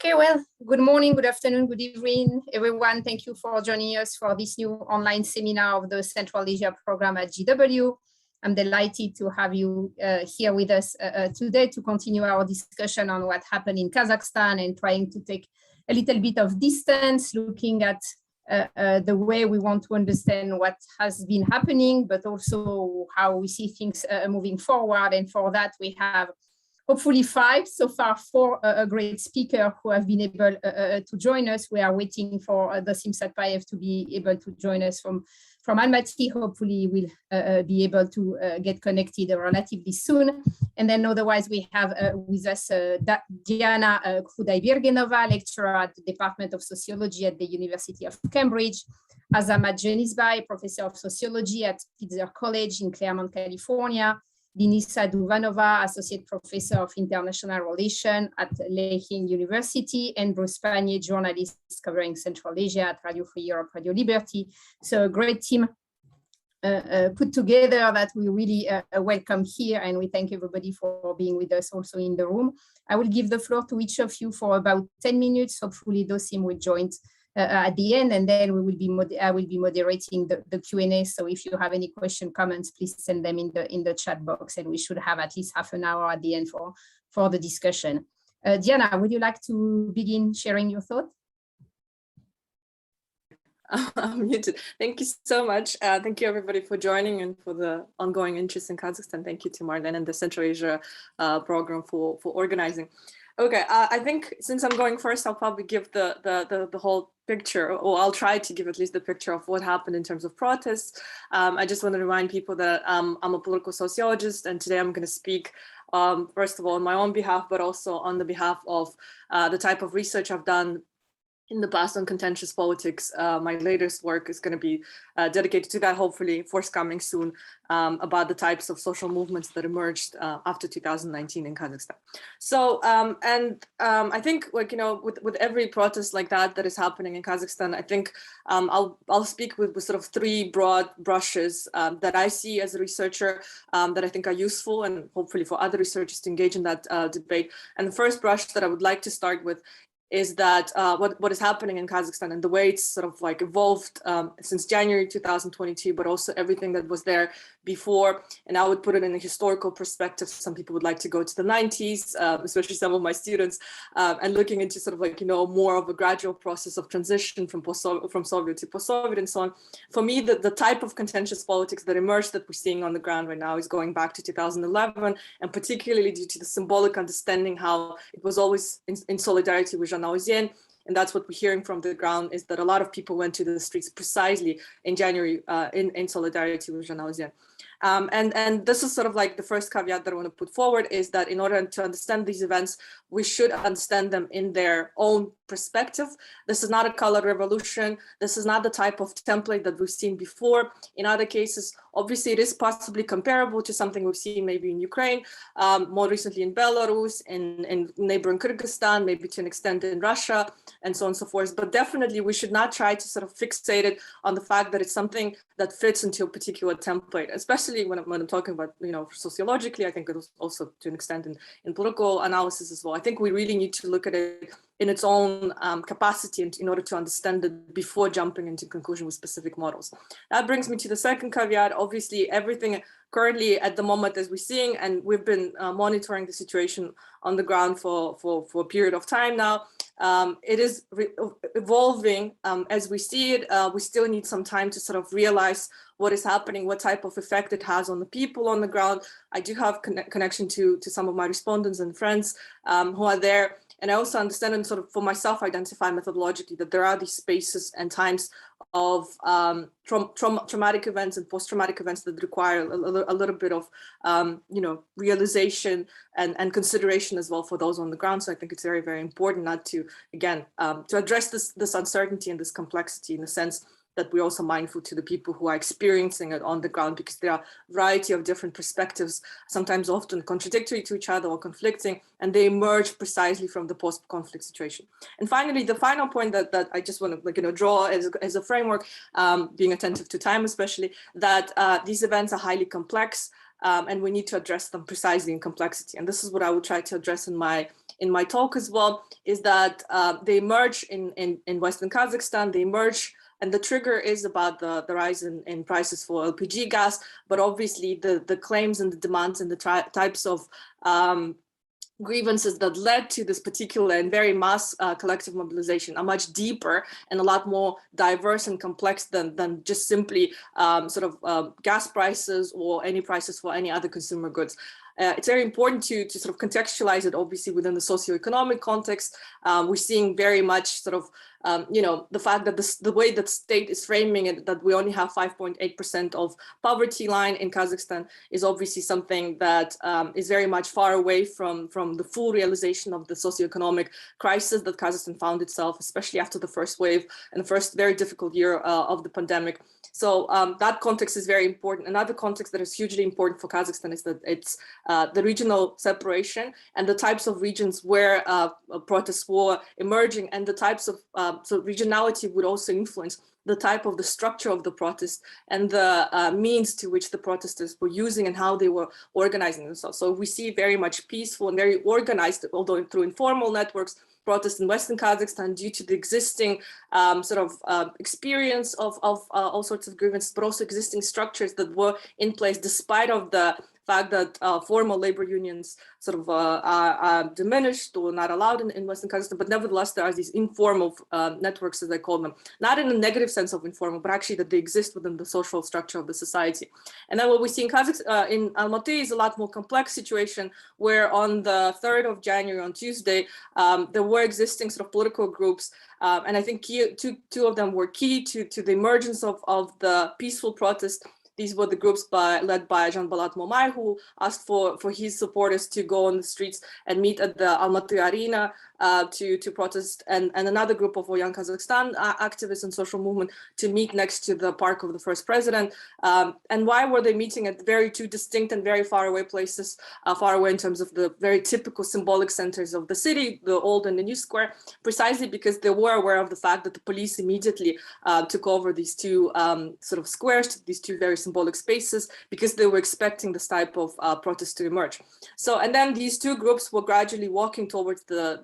Okay, well, good morning, good afternoon, good evening, everyone. Thank you for joining us for this new online seminar of the Central Asia program at GW. I'm delighted to have you here with us today to continue our discussion on what happened in Kazakhstan and trying to take a little bit of distance, looking at the way we want to understand what has been happening, but also how we see things moving forward. And for that, we have hopefully four great speakers who have been able to join us. We are waiting for Dosym Satpayev to be able to join us from Almaty. Hopefully we'll be able to get connected relatively soon. And then otherwise we have with us Diana Kudaibergenova, lecturer at the Department of Sociology at the University of Cambridge, Azamat Junisbai, professor of sociology at Pitzer College in Claremont, California, Denisa Duvanova, Associate Professor of International Relations at Lehigh University, and Bruce Panier, journalist covering Central Asia at Radio Free Europe, Radio Liberty. So a great team put together that we really welcome here, and we thank everybody for being with us also in the room. I will give the floor to each of you for about 10 minutes. Hopefully Dosym will join at the end, and then I will be moderating the Q&A. So if you have any question, comments, please send them in the chat box, and we should have at least half an hour at the end for the discussion. Diana, would you like to begin sharing your thoughts? I'm muted. Thank you so much. Thank you everybody for joining and for the ongoing interest in Kazakhstan. Thank you to Marlene and the Central Asia program for organizing. Okay, I think since I'm going first, I'll probably give the whole picture, or I'll try to give at least the picture of what happened in terms of protests. I just want to remind people that I'm a political sociologist, and today I'm going to speak first of all on my own behalf, but also on the behalf of the type of research I've done in the past on contentious politics. My latest work is going to be dedicated to that, hopefully forthcoming soon, about the types of social movements that emerged after 2019 in Kazakhstan. So, I think, like, you know, with every protest like that is happening in Kazakhstan, I think I'll speak with sort of three broad brushes that I see as a researcher that I think are useful, and hopefully for other researchers to engage in that debate. And the first brush that I would like to start with is that what is happening in Kazakhstan and the way it's sort of like evolved since January 2022, but also everything that was there before. And I would put it in a historical perspective. Some people would like to go to the 90s, especially some of my students, and looking into sort of like, you know, more of a gradual process of transition from Soviet to post-Soviet and so on. For me, the type of contentious politics that emerged that we're seeing on the ground right now is going back to 2011, and particularly due to the symbolic understanding how it was always in solidarity with and that's what we're hearing from the ground, is that a lot of people went to the streets precisely in January in solidarity with Jean Alzien. And this is sort of like the first caveat that I want to put forward, is that in order to understand these events, we should understand them in their own perspective. This is not a color revolution. This is not the type of template that we've seen before. In other cases, obviously, it is possibly comparable to something we've seen maybe in Ukraine, more recently in Belarus, in neighboring Kyrgyzstan, maybe to an extent in Russia, and so on and so forth. But definitely, we should not try to sort of fixate it on the fact that it's something that fits into a particular template, especially when I'm talking about, you know, sociologically. I think it was also to an extent in political analysis as well. I think we really need to look at it in its own capacity in order to understand it before jumping into conclusion with specific models. That brings me to the second caveat. Obviously, everything currently at the moment as we're seeing, and we've been monitoring the situation on the ground for a period of time now, it is evolving as we see it. We still need some time to sort of realize what is happening, what type of effect it has on the people on the ground. I do have connection to some of my respondents and friends who are there. And I also understand and sort of for myself identify methodologically that there are these spaces and times of traumatic events and post-traumatic events that require a little bit of, you know, realization and consideration as well for those on the ground. So I think it's very, very important not to, again, to address this uncertainty and this complexity in the sense that we're also mindful to the people who are experiencing it on the ground, because there are a variety of different perspectives, sometimes often contradictory to each other or conflicting, and they emerge precisely from the post-conflict situation. And finally, the final point that I just want to, like, you know, draw as a framework, being attentive to time especially, that these events are highly complex, and we need to address them precisely in complexity. And this is what I will try to address in my in my talk as well, is that they emerge in Western Kazakhstan, they emerge, and the trigger is about the rise in prices for LPG gas, but obviously the claims and the demands and the types of grievances that led to this particular and very mass collective mobilization are much deeper and a lot more diverse and complex than just simply gas prices or any prices for any other consumer goods. It's very important to sort of contextualize it, obviously, within the socioeconomic context. We're seeing very much the fact that the way that state is framing it, that we only have 5.8% of poverty line in Kazakhstan, is obviously something that is very much far away from the full realization of the socioeconomic crisis that Kazakhstan found itself, especially after the first wave and the first very difficult year of the pandemic. So that context is very important. Another context that is hugely important for Kazakhstan is that it's the regional separation and the types of regions where protests were emerging, and the types of so regionality would also influence the type of the structure of the protest and the means to which the protesters were using and how they were organizing themselves. So we see very much peaceful and very organized, although through informal networks, protests in Western Kazakhstan due to the existing experience of all sorts of grievances, but also existing structures that were in place despite of the fact that formal labor unions are diminished or not allowed in Western Kazakhstan, but nevertheless there are these informal networks, as I call them, not in a negative sense of informal, but actually that they exist within the social structure of the society. And then what we see in Kazakhstan, in Almaty, is a lot more complex situation, where on the 3rd of January, on Tuesday, there were existing political groups, and I think two of them were key to the emergence of the peaceful protest. These were the groups led by Janbalat Momay, who asked for his supporters to go on the streets and meet at the Almaty arena to protest, and another group of Young Kazakhstan activists and social movement to meet next to the park of the first president. And why were they meeting at two distinct and very far away places, far away in terms of the very typical symbolic centers of the city, the old and the new square? Precisely because they were aware of the fact that the police immediately took over these two squares, these two very symbolic spaces, because they were expecting this type of protest to emerge. So, and then these two groups were gradually walking towards the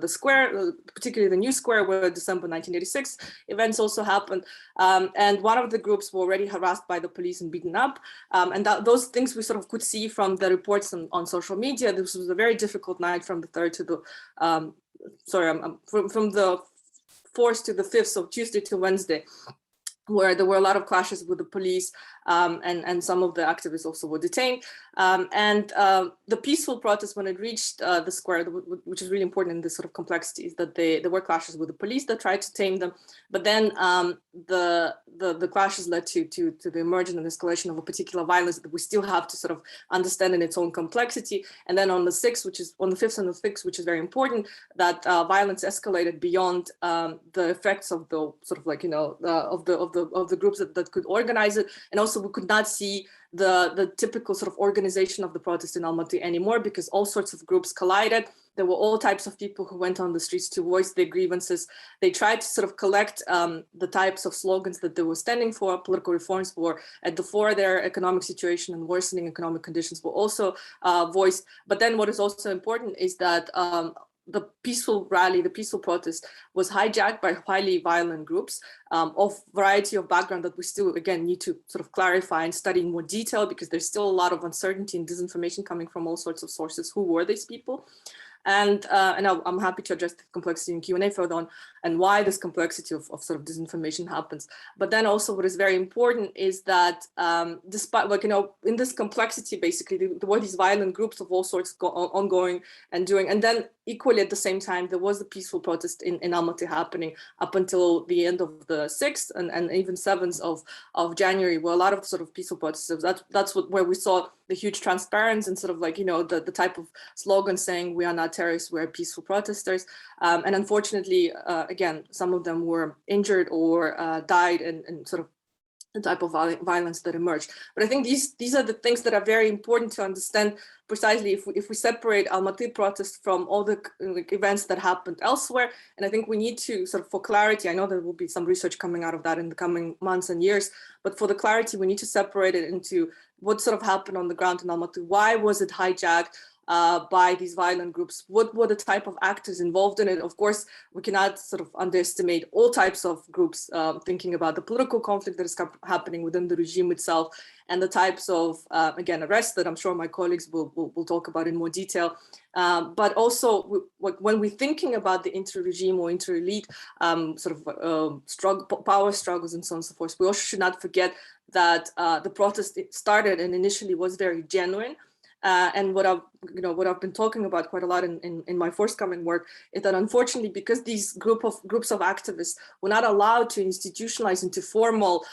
square, particularly the new square, where December 1986 events also happened. And one of the groups were already harassed by the police and beaten up. And those things we could see from the reports on social media. This was a very difficult night from the 3rd to the, from the 4th to the 5th, so Tuesday to Wednesday, where there were a lot of clashes with the police, and some of the activists also were detained. The peaceful protest, when it reached the square, which is really important in this complexity, is that there were clashes with the police that tried to tame them. But then the clashes led to the emergence and escalation of a particular violence that we still have to understand in its own complexity. And then on the 6th, which is on the 5th and the 6th, which is very important, that violence escalated beyond the effects of the of the groups that could organize it. And also we could not see the typical organization of the protest in Almaty anymore, because all sorts of groups collided. There were all types of people who went on the streets to voice their grievances. They tried to collect the types of slogans that they were standing for. Political reforms were at the fore. Their economic situation and worsening economic conditions were also voiced. But then what is also important is that the peaceful rally, the peaceful protest, was hijacked by highly violent groups of variety of background that we still, again, need to clarify and study in more detail, because there's still a lot of uncertainty and disinformation coming from all sorts of sources. Who were these people? And I'm happy to address the complexity in Q&A further on, and why this complexity of disinformation happens. But then also what is very important is that despite, in this complexity, basically, there were these violent groups of all sorts ongoing and doing, and then equally at the same time, there was the peaceful protest in Almaty happening up until the end of the 6th and even 7th of January, where a lot of peaceful protesters, that's where we saw the huge transparency and the type of slogan saying we are not terrorists, we're peaceful protesters. And unfortunately, again, some of them were injured or died in the type of violence that emerged. But I think these are the things that are very important to understand precisely if we separate Almaty protest from all the events that happened elsewhere. And I think we need to for clarity, I know there will be some research coming out of that in the coming months and years, but for the clarity, we need to separate it into what happened on the ground in Almaty. Why was it hijacked? by these violent groups? What were the type of actors involved in it? Of course, we cannot sort of underestimate all types of groups, thinking about the political conflict that is happening within the regime itself, and the types of, again, arrests that I'm sure my colleagues will talk about in more detail. But also, when we're thinking about the inter-regime or inter-elite power struggles and so on and so forth, we also should not forget that the protest started and initially was very genuine. And what I've been talking about quite a lot in my forthcoming work is that, unfortunately, because these groups of activists were not allowed to institutionalize into formal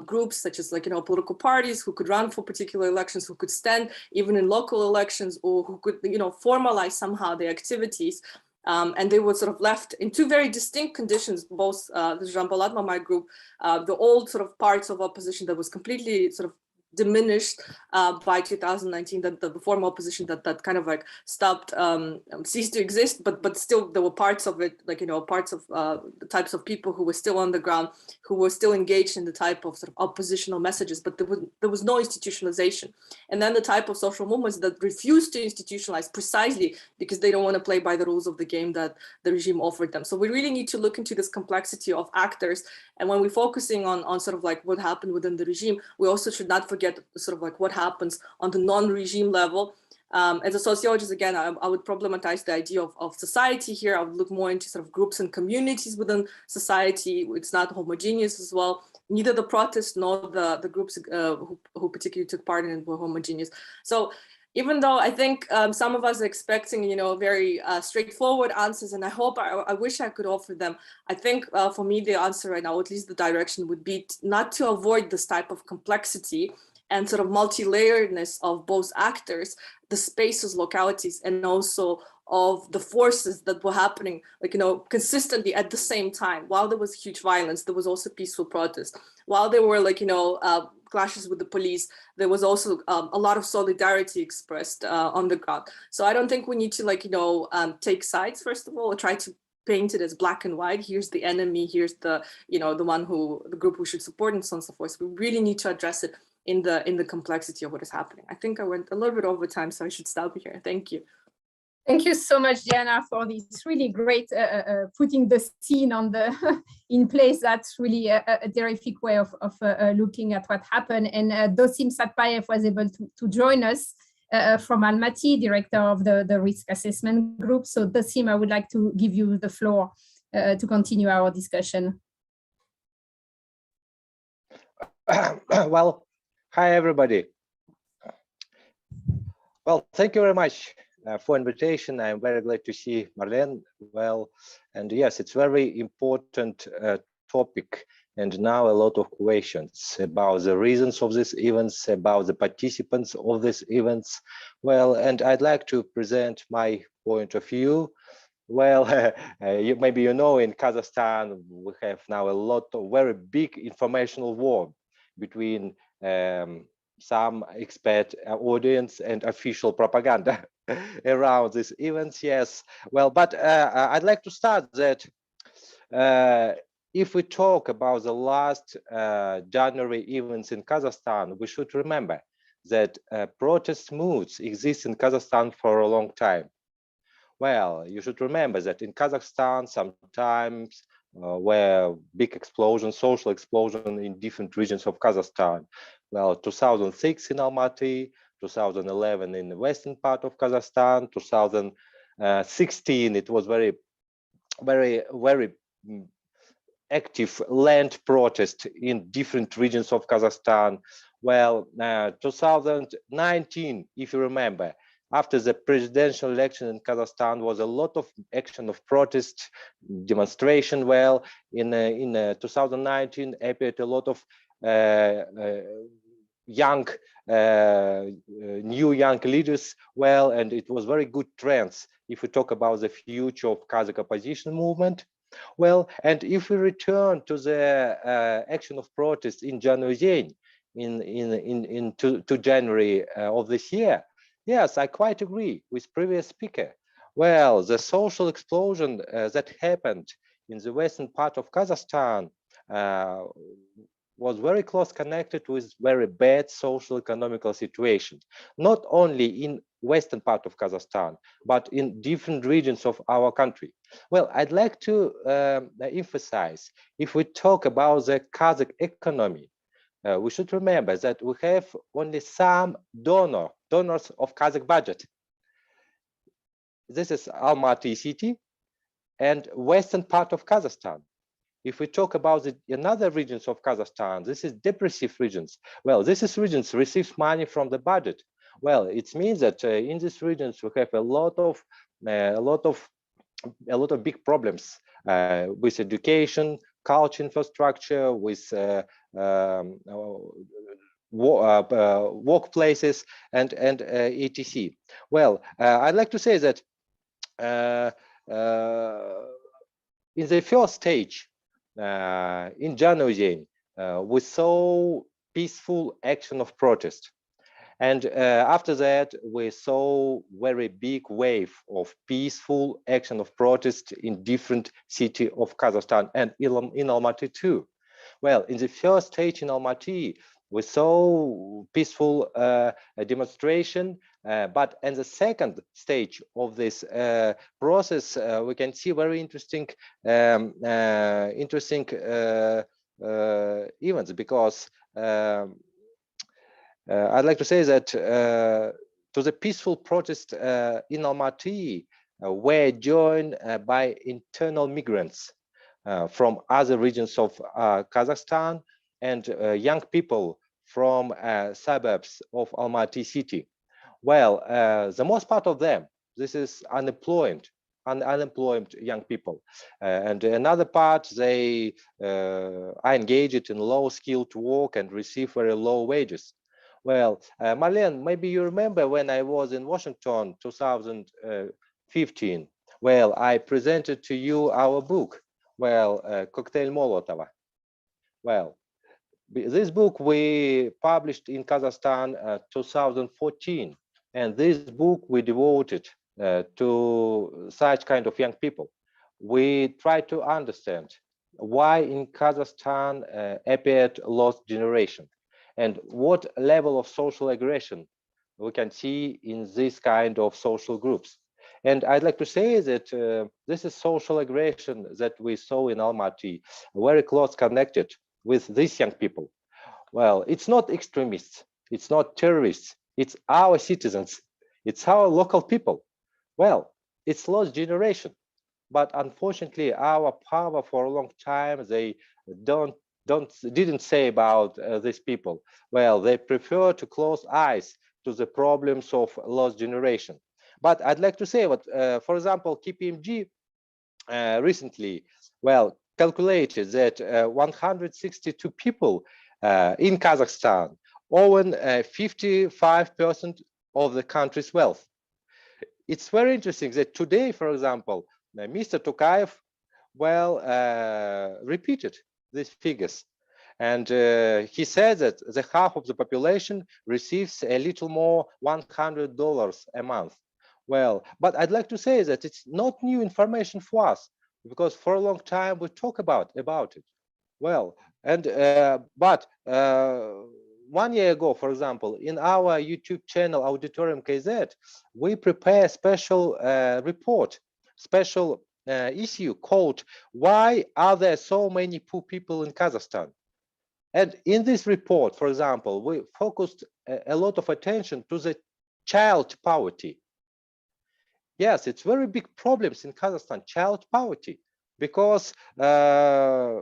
groups, such as political parties who could run for particular elections, who could stand even in local elections, or who could formalize somehow their activities. And they were sort of left in two very distinct conditions, both the Jean Paul Atmamai group, the old sort of parts of opposition that was completely sort of diminished by 2019, that the formal opposition that kind of like stopped, ceased to exist, but still there were parts of it, parts of the types of people who were still on the ground, who were still engaged in the type of sort of oppositional messages, but there was no institutionalization. And then the type of social movements that refused to institutionalize precisely because they don't want to play by the rules of the game that the regime offered them. So we really need to look into this complexity of actors. And when we're focusing on sort of like what happened within the regime, we also should not forget sort of like what happens on the non-regime level. As a sociologist, again, I would problematize the idea of society here. I would look more into sort of groups and communities within society. It's not homogeneous as well. Neither the protests nor the groups who particularly took part in it were homogeneous. So even though I think some of us are expecting, very straightforward answers, and I wish I could offer them, I think for me, the answer right now, or at least the direction, would be not to avoid this type of complexity and sort of multi-layeredness of both actors, the spaces, localities, and also of the forces that were happening, consistently at the same time. While there was huge violence, there was also peaceful protest. While there were clashes with the police, there was also a lot of solidarity expressed on the ground. So I don't think we need to take sides, first of all, or try to paint it as black and white. Here's the enemy, here's the the group who should support, and so on and so forth. We really need to address it in the complexity of what is happening. I think I went a little bit over time, so I should stop here. Thank you. Thank you so much, Diana, for this really great putting the scene on the in place. That's really a terrific way of looking at what happened. And Dosym Satpayev was able to join us from Almaty, director of the risk assessment group. So Dosym, I would like to give you the floor to continue our discussion. Well, hi, everybody. Well, thank you very much for invitation. I'm very glad to see Marlene. Well, and yes, it's very important topic, and now a lot of questions about the reasons of these events, about the participants of these events. Well, and I'd like to present my point of view. Well, maybe in Kazakhstan we have now a lot of very big informational war between some expert audience and official propaganda around these events. Yes, well, but I'd like to start that if we talk about the last January events in Kazakhstan, we should remember that protest moods exist in Kazakhstan for a long time. Well, you should remember that in Kazakhstan sometimes were big explosions, social explosion in different regions of Kazakhstan. Well, 2006 in Almaty, 2011 in the western part of Kazakhstan, 2016 it was very active land protest in different regions of Kazakhstan. Well, 2019, if you remember, after the presidential election in Kazakhstan, was a lot of action of protest, demonstration. Well, in 2019 appeared a lot of new young leaders. Well, and it was very good trends if we talk about the future of Kazakh opposition movement. Well, and if we return to the action of protest in January, to January of this year, yes, I quite agree with previous speaker. Well, the social explosion that happened in the western part of Kazakhstan was very close connected with very bad social economical situation, not only in western part of Kazakhstan, but in different regions of our country. Well, I'd like to emphasize, if we talk about the Kazakh economy, we should remember that we have only some donors of Kazakh budget. This is Almaty city and western part of Kazakhstan. If we talk about another regions of Kazakhstan, this is depressive regions. Well, this is regions receives money from the budget. Well, it means that in these regions we have a lot of big problems with education, culture infrastructure, with workplaces and etc. Well, I'd like to say that in the first stage, in January, we saw peaceful action of protest. And after that, we saw very big wave of peaceful action of protest in different cities of Kazakhstan and in Almaty too. Well, in the first stage in Almaty, we saw peaceful demonstration, but in the second stage of this process, we can see very interesting events, because I'd like to say that to the peaceful protest in Almaty were joined by internal migrants from other regions of Kazakhstan and young people from suburbs of Almaty city. Well, the most part of them, this is unemployed young people, and another part, they are engaged in low-skilled work and receive very low wages. Well, Marlene, maybe you remember when I was in Washington 2015. Well, I presented to you our book, well, Cocktail Molotova. Well, this book we published in Kazakhstan 2014, and this book we devoted to such kind of young people. We try to understand why in Kazakhstan appeared lost generation, and what level of social aggression we can see in this kind of social groups. And I'd like to say that this is social aggression that we saw in Almaty, very close connected with these young people. Well, it's not extremists, it's not terrorists, it's our citizens, it's our local people. Well, it's lost generation, but unfortunately our power for a long time, they didn't say about these people. Well, they prefer to close eyes to the problems of lost generation. But I'd like to say what, for example, KPMG recently, well, calculated that 162 people in Kazakhstan own 55% of the country's wealth. It's very interesting that today, for example, Mr. Tokayev, well, repeated these figures. And he said that the half of the population receives a little more $100 a month. Well, but I'd like to say that it's not new information for us, because for a long time we talk about it. Well, and but 1 year ago, for example, in our YouTube channel Auditorium KZ, we prepare a special report, special issue called "Why Are There So Many Poor People in Kazakhstan?" And in this report, for example, we focused a lot of attention to the child poverty. Yes, it's very big problems in Kazakhstan, child poverty, because, for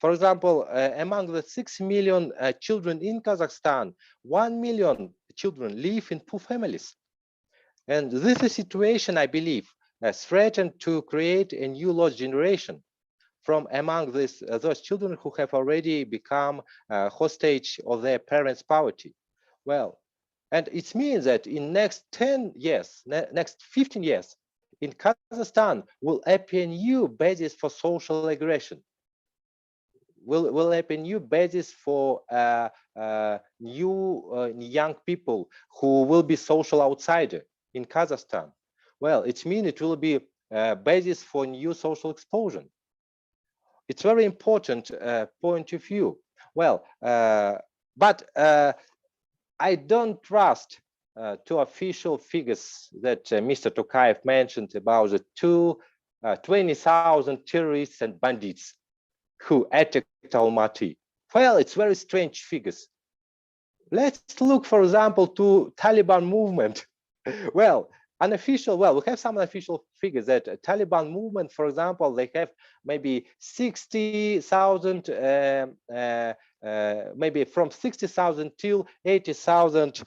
example, among the 6 million children in Kazakhstan, 1 million children live in poor families. And this is a situation, I believe, threatened to create a new lost generation from among those children who have already become hostage of their parents' poverty. Well, and it means that in next 10 years, next 15 years, in Kazakhstan will appear new basis for social aggression. Will appear new basis for new young people who will be social outsider in Kazakhstan. Well, it means it will be a basis for new social explosion. It's very important point of view. Well, but I don't trust to official figures that Mr. Tokayev mentioned about the 20,000 terrorists and bandits who attacked Almaty. Well, it's very strange figures. Let's look, for example, to Taliban movement. Well, unofficial, well, we have some unofficial figures that Taliban movement, for example, they have maybe 60,000, maybe from 60,000 till 80,000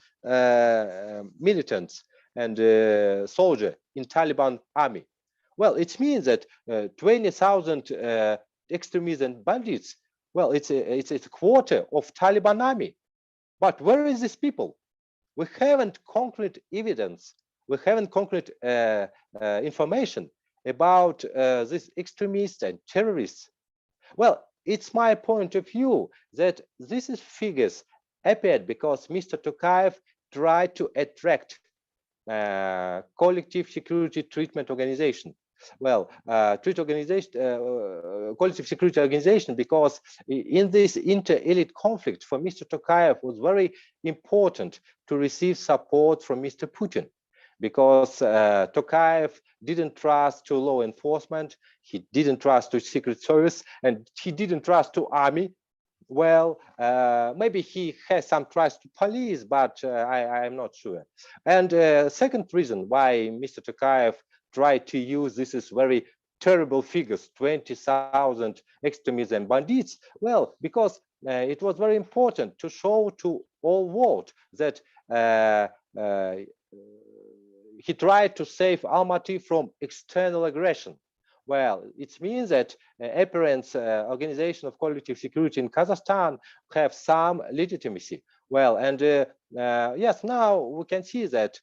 militants and soldiers in Taliban army. Well, it means that 20,000 extremists and bandits, well, it's a quarter of Taliban army. But where is these people? We haven't concrete evidence. We haven't concrete information about these extremists and terrorists. Well, it's my point of view that these figures appeared because Mr. Tokayev tried to attract collective security treatment organization. Well, collective security organization, because in this inter-elite conflict for Mr. Tokayev was very important to receive support from Mr. Putin, because Tokayev didn't trust to law enforcement, he didn't trust to secret service, and he didn't trust to army. Well, maybe he has some trust to police, but I'm not sure. And second reason why Mr. Tokayev tried to use this is very terrible figures, 20,000 extremists and bandits. Well, because it was very important to show to all world that he tried to save Almaty from external aggression. Well, it means that apparent organization of collective security in Kazakhstan have some legitimacy. Well, and yes, now we can see that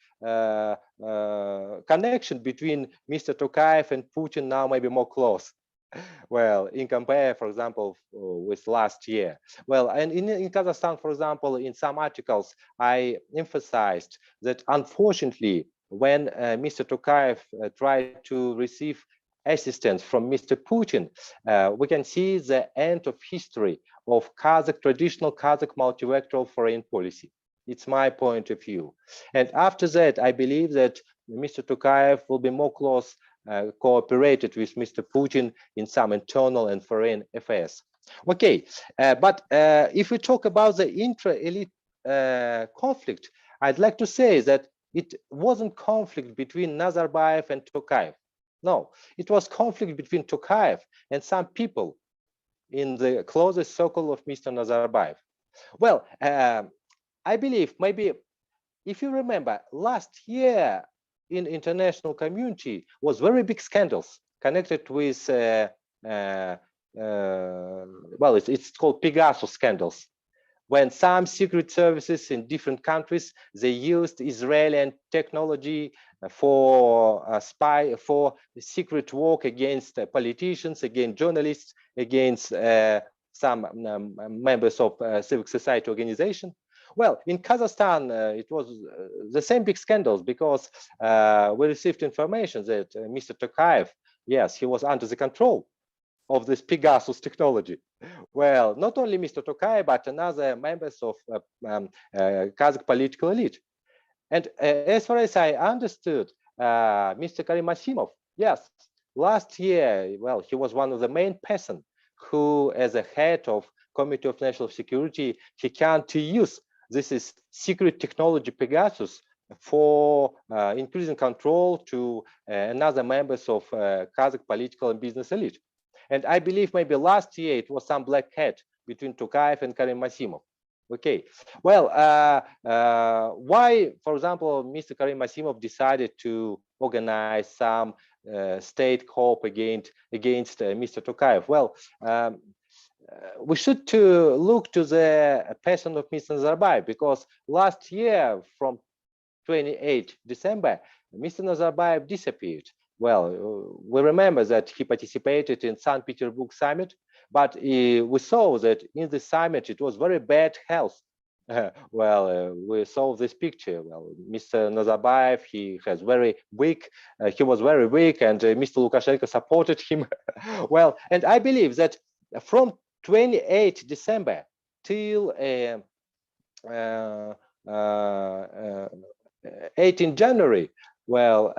connection between Mr. Tokayev and Putin now may be more close. Well, in compare, for example, with last year. Well, and in Kazakhstan, for example, in some articles, I emphasized that unfortunately, when Mr. Tokayev tried to receive assistance from Mr. Putin, we can see the end of history of traditional Kazakh multivectoral foreign policy. It's my point of view. And after that, I believe that Mr. Tokayev will be more close cooperated with Mr. Putin in some internal and foreign affairs. Okay, but if we talk about the intra-elite conflict, I'd like to say that it wasn't conflict between Nazarbayev and Tokayev. No, it was conflict between Tokayev and some people in the closest circle of Mr. Nazarbayev. Well, I believe maybe, if you remember, last year in international community was very big scandals connected with, well, it's called Pegasus scandals, when some secret services in different countries, they used Israeli technology for for secret work against politicians, against journalists, against some members of civic society organization. Well, in Kazakhstan, it was the same big scandals because we received information that Mr. Tokayev, yes, he was under the control of this Pegasus technology. Well, not only Mr. Tokayev, but another members of Kazakh political elite. And as far as I understood, Mr. Karim Asimov, yes, last year, well, he was one of the main person who, as a head of Committee of National Security, he can to use this is secret technology Pegasus for increasing control to another members of Kazakh political and business elite. And I believe maybe last year it was some black hat between Tokayev and Karim Asimov. Okay, well, why, for example, Mr. Karim Asimov decided to organize some state co-op against Mr. Tokayev? Well, we should look to the person of Mr. Nazarbayev, because last year from 28 December, Mr. Nazarbayev disappeared. Well, we remember that he participated in St. Petersburg summit, but we saw that in the summit it was very bad health. Well, we saw this picture. Well, Mr. Nazarbayev, he was very weak, and Mr. Lukashenko supported him. Well, and I believe that from 28 December, till 18 January. Well,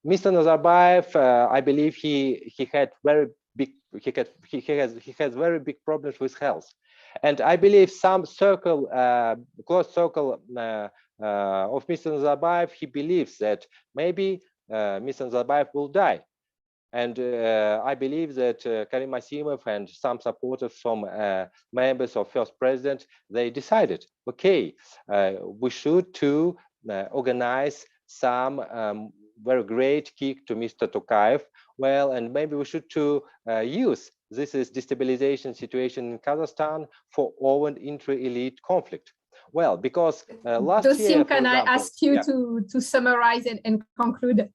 Mr. Nazarbayev, I believe he had very big he has very big problems with health, and I believe some circle, close circle of Mr. Nazarbayev, he believes that maybe Mr. Nazarbayev will die. And I believe that Karim Asimov and some supporters from members of First President, they decided, okay, we should to organize some very great kick to Mr. Tokayev. Well, and maybe we should to use this is destabilization situation in Kazakhstan for open intra-elite conflict. Well, because last Dosym, year, can I ask you to summarize and conclude?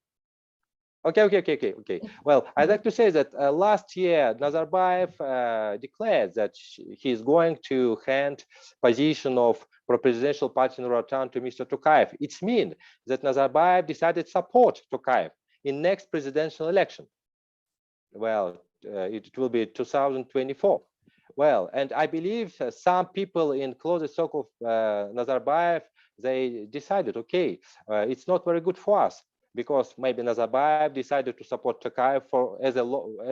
Okay. Well, I'd like to say that last year, Nazarbayev declared that he is going to hand position of pro-presidential party in Rotan to Mr. Tokayev. It means that Nazarbayev decided to support Tokayev in next presidential election. Well, it will be 2024. Well, and I believe some people in closest circle of Nazarbayev, they decided, okay, it's not very good for us, because maybe Nazarbayev decided to support Tokayev for as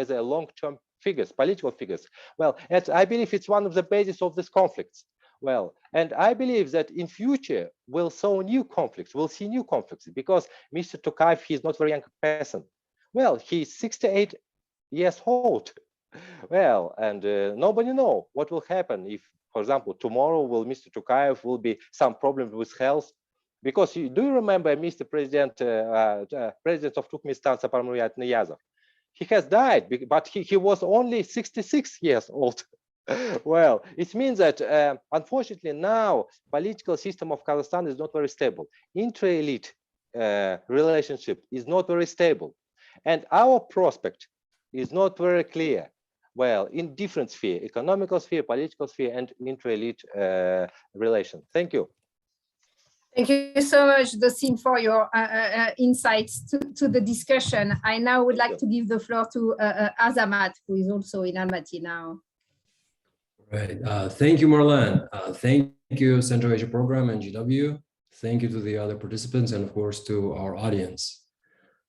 a long-term figures, political figures. Well, I believe it's one of the bases of these conflicts. Well, and I believe that in future we'll see new conflicts, because Mr. Tokayev, he's not a very young person. Well, he's 68 years old. Well, and nobody know what will happen if, for example, tomorrow Mr. Tokayev will be some problem with health. Because do you remember Mr. President, President of Turkmenistan, Satpayev Niyazov? He has died, but he was only 66 years old. Well, it means that unfortunately now political system of Kazakhstan is not very stable. Intra-elite relationship is not very stable, and our prospect is not very clear. Well, in different sphere, economical sphere, political sphere, and intra-elite relation. Thank you. Thank you so much, Dosym, for your insights to the discussion. I now would like to give the floor to Azamat, who is also in Almaty now. Right. Thank you, Marlene. Thank you, Central Asia Program and GW. Thank you to the other participants and, of course, to our audience.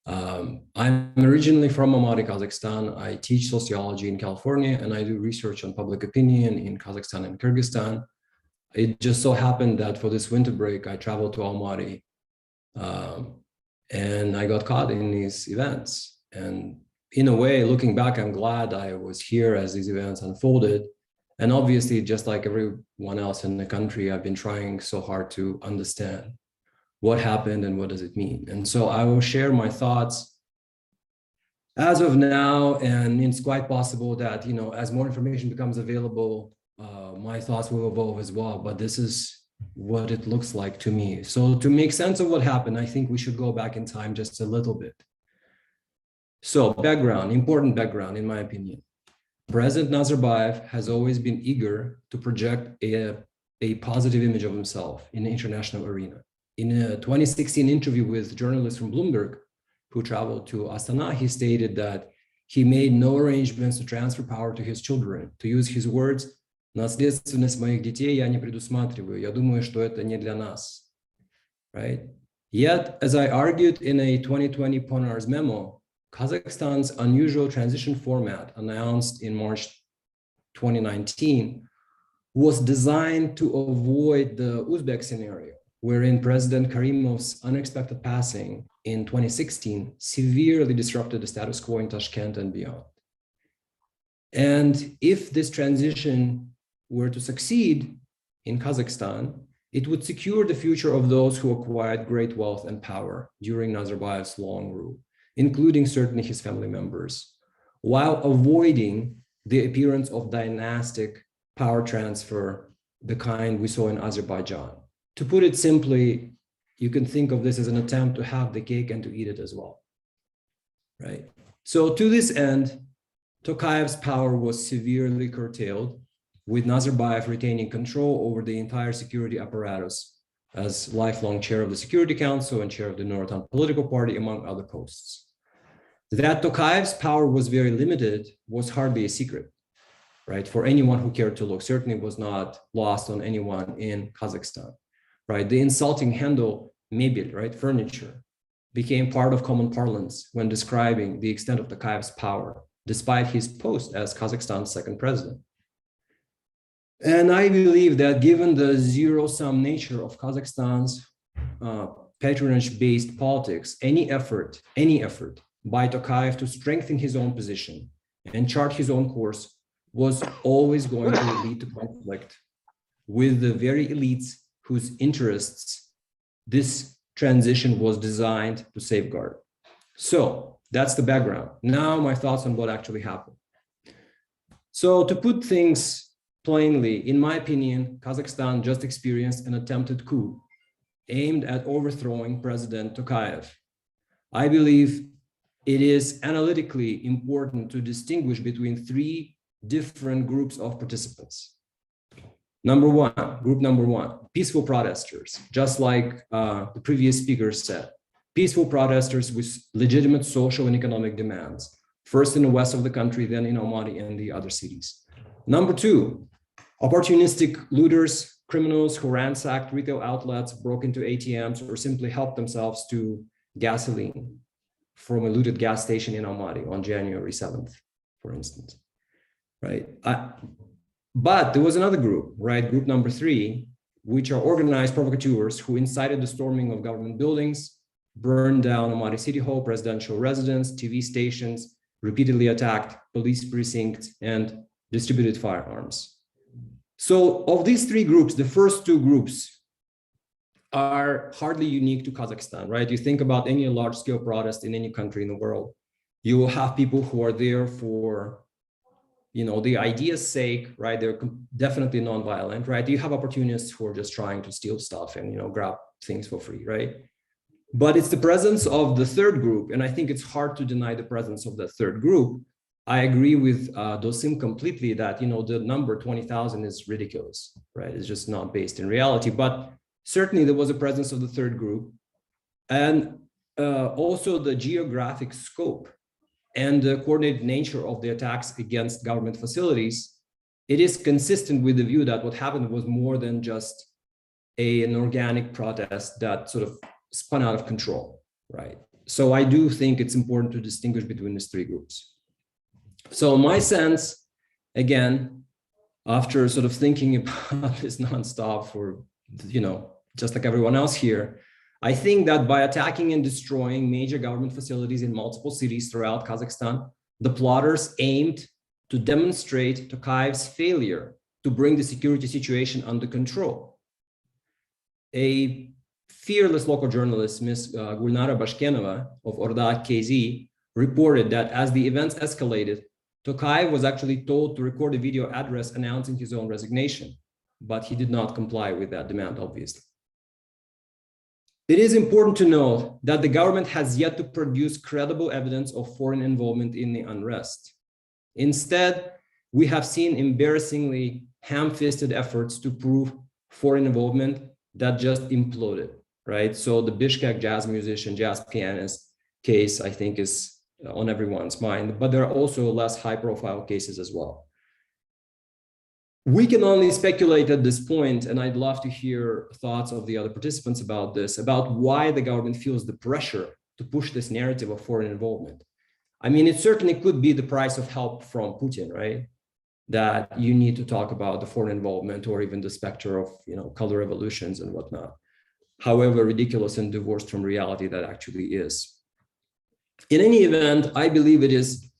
I'm originally from Almaty, Kazakhstan. I teach sociology in California, and I do research on public opinion in Kazakhstan and Kyrgyzstan. It just so happened that for this winter break, I traveled to Almaty, and I got caught in these events. And in a way, looking back, I'm glad I was here as these events unfolded. And obviously, just like everyone else in the country, I've been trying so hard to understand what happened and what does it mean. And so I will share my thoughts as of now, and it's quite possible that, as more information becomes available, my thoughts will evolve as well, but this is what it looks like to me. So to make sense of what happened, I think we should go back in time just a little bit. So background, important background, in my opinion. President Nazarbayev has always been eager to project a positive image of himself in the international arena. In a 2016 interview with journalists from Bloomberg who traveled to Astana, he stated that he made no arrangements to transfer power to his children. To use his words, наследственность моих детей я не предусматриваю. Я думаю, что это не для нас. Right? Yet, as I argued in a 2020 Ponar's memo, Kazakhstan's unusual transition format announced in March 2019 was designed to avoid the Uzbek scenario, wherein President Karimov's unexpected passing in 2016 severely disrupted the status quo in Tashkent and beyond. And if this transition were to succeed in Kazakhstan, it would secure the future of those who acquired great wealth and power during Nazarbayev's long rule, including certainly his family members, while avoiding the appearance of dynastic power transfer, the kind we saw in Azerbaijan. To put it simply, you can think of this as an attempt to have the cake and to eat it as well, right? So to this end, Tokayev's power was severely curtailed, with Nazarbayev retaining control over the entire security apparatus as lifelong chair of the Security Council and chair of the Nurothan political party, among other posts. That Tokayev's power was very limited was hardly a secret. right? For anyone who cared to look, certainly was not lost on anyone in Kazakhstan, right? The insulting handle, mebel, right, furniture, became part of common parlance when describing the extent of Tokayev's power, despite his post as Kazakhstan's second president. And I believe that given the zero-sum nature of Kazakhstan's patronage-based politics, any effort by Tokayev to strengthen his own position and chart his own course was always going to lead to conflict with the very elites whose interests this transition was designed to safeguard. So that's the background. Now my thoughts on what actually happened. So to put things plainly, in my opinion, Kazakhstan just experienced an attempted coup aimed at overthrowing President Tokayev. I believe it is analytically important to distinguish between three different groups of participants. Group number one, peaceful protesters, just like the previous speaker said, peaceful protesters with legitimate social and economic demands, first in the west of the country, then in Almaty and the other cities. Number two, opportunistic looters, criminals who ransacked retail outlets, broke into ATMs, or simply helped themselves to gasoline from a looted gas station in Almaty on January 7th, for instance, right? But there was another group, right? Group number three, which are organized provocateurs who incited the storming of government buildings, burned down Almaty City Hall, presidential residence, TV stations, repeatedly attacked police precincts, and distributed firearms. So of these three groups, the first two groups are hardly unique to Kazakhstan, right? You think about any large-scale protest in any country in the world, you will have people who are there for, the idea's sake, right? They're definitely non-violent, right? You have opportunists who are just trying to steal stuff and, grab things for free, right? But it's the presence of the third group, and I think it's hard to deny the presence of the third group. I agree with Dosym completely that, the number 20,000 is ridiculous, right? It's just not based in reality, but certainly there was a presence of the third group, and also the geographic scope and the coordinated nature of the attacks against government facilities. It is consistent with the view that what happened was more than just an organic protest that sort of spun out of control, right? So I do think it's important to distinguish between these three groups. So my sense, again, after sort of thinking about this nonstop for, just like everyone else here, I think that by attacking and destroying major government facilities in multiple cities throughout Kazakhstan, the plotters aimed to demonstrate Tokayev's failure to bring the security situation under control. A fearless local journalist, Ms. Gulnara Bashkenova of Orda KZ, reported that as the events escalated, Tokayev was actually told to record a video address announcing his own resignation, but he did not comply with that demand, obviously. It is important to note that the government has yet to produce credible evidence of foreign involvement in the unrest. Instead, we have seen embarrassingly ham-fisted efforts to prove foreign involvement that just imploded, right? So the Bishkek jazz musician, jazz pianist case, I think, is on everyone's mind, but there are also less high-profile cases as well. We can only speculate at this point, and I'd love to hear thoughts of the other participants about this, about why the government feels the pressure to push this narrative of foreign involvement. I mean, it certainly could be the price of help from Putin, right? That you need to talk about the foreign involvement or even the specter of, color revolutions and whatnot. However ridiculous and divorced from reality that actually is. In any event, I believe it is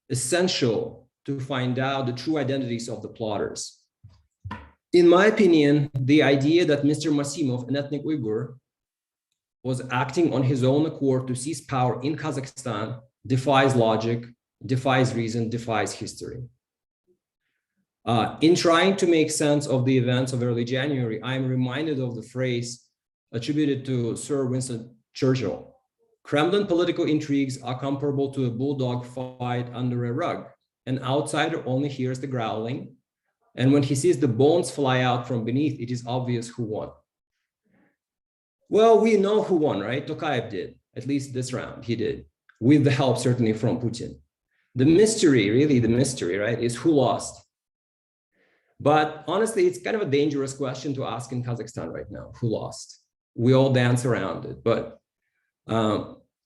essential to find out the true identities of the plotters. In my opinion, the idea that Mr. Masimov, an ethnic Uyghur, was acting on his own accord to seize power in Kazakhstan defies logic, defies reason, defies history. In trying to make sense of the events of early January, I am reminded of the phrase attributed to Sir Winston Churchill. Kremlin political intrigues are comparable to a bulldog fight under a rug. An outsider only hears the growling, and when he sees the bones fly out from beneath, it is obvious who won. Well, we know who won, right? Tokayev did, at least this round, he did, with the help certainly from Putin. The mystery, really the mystery, right, is who lost. But honestly, it's kind of a dangerous question to ask in Kazakhstan right now. Who lost? We all dance around it, but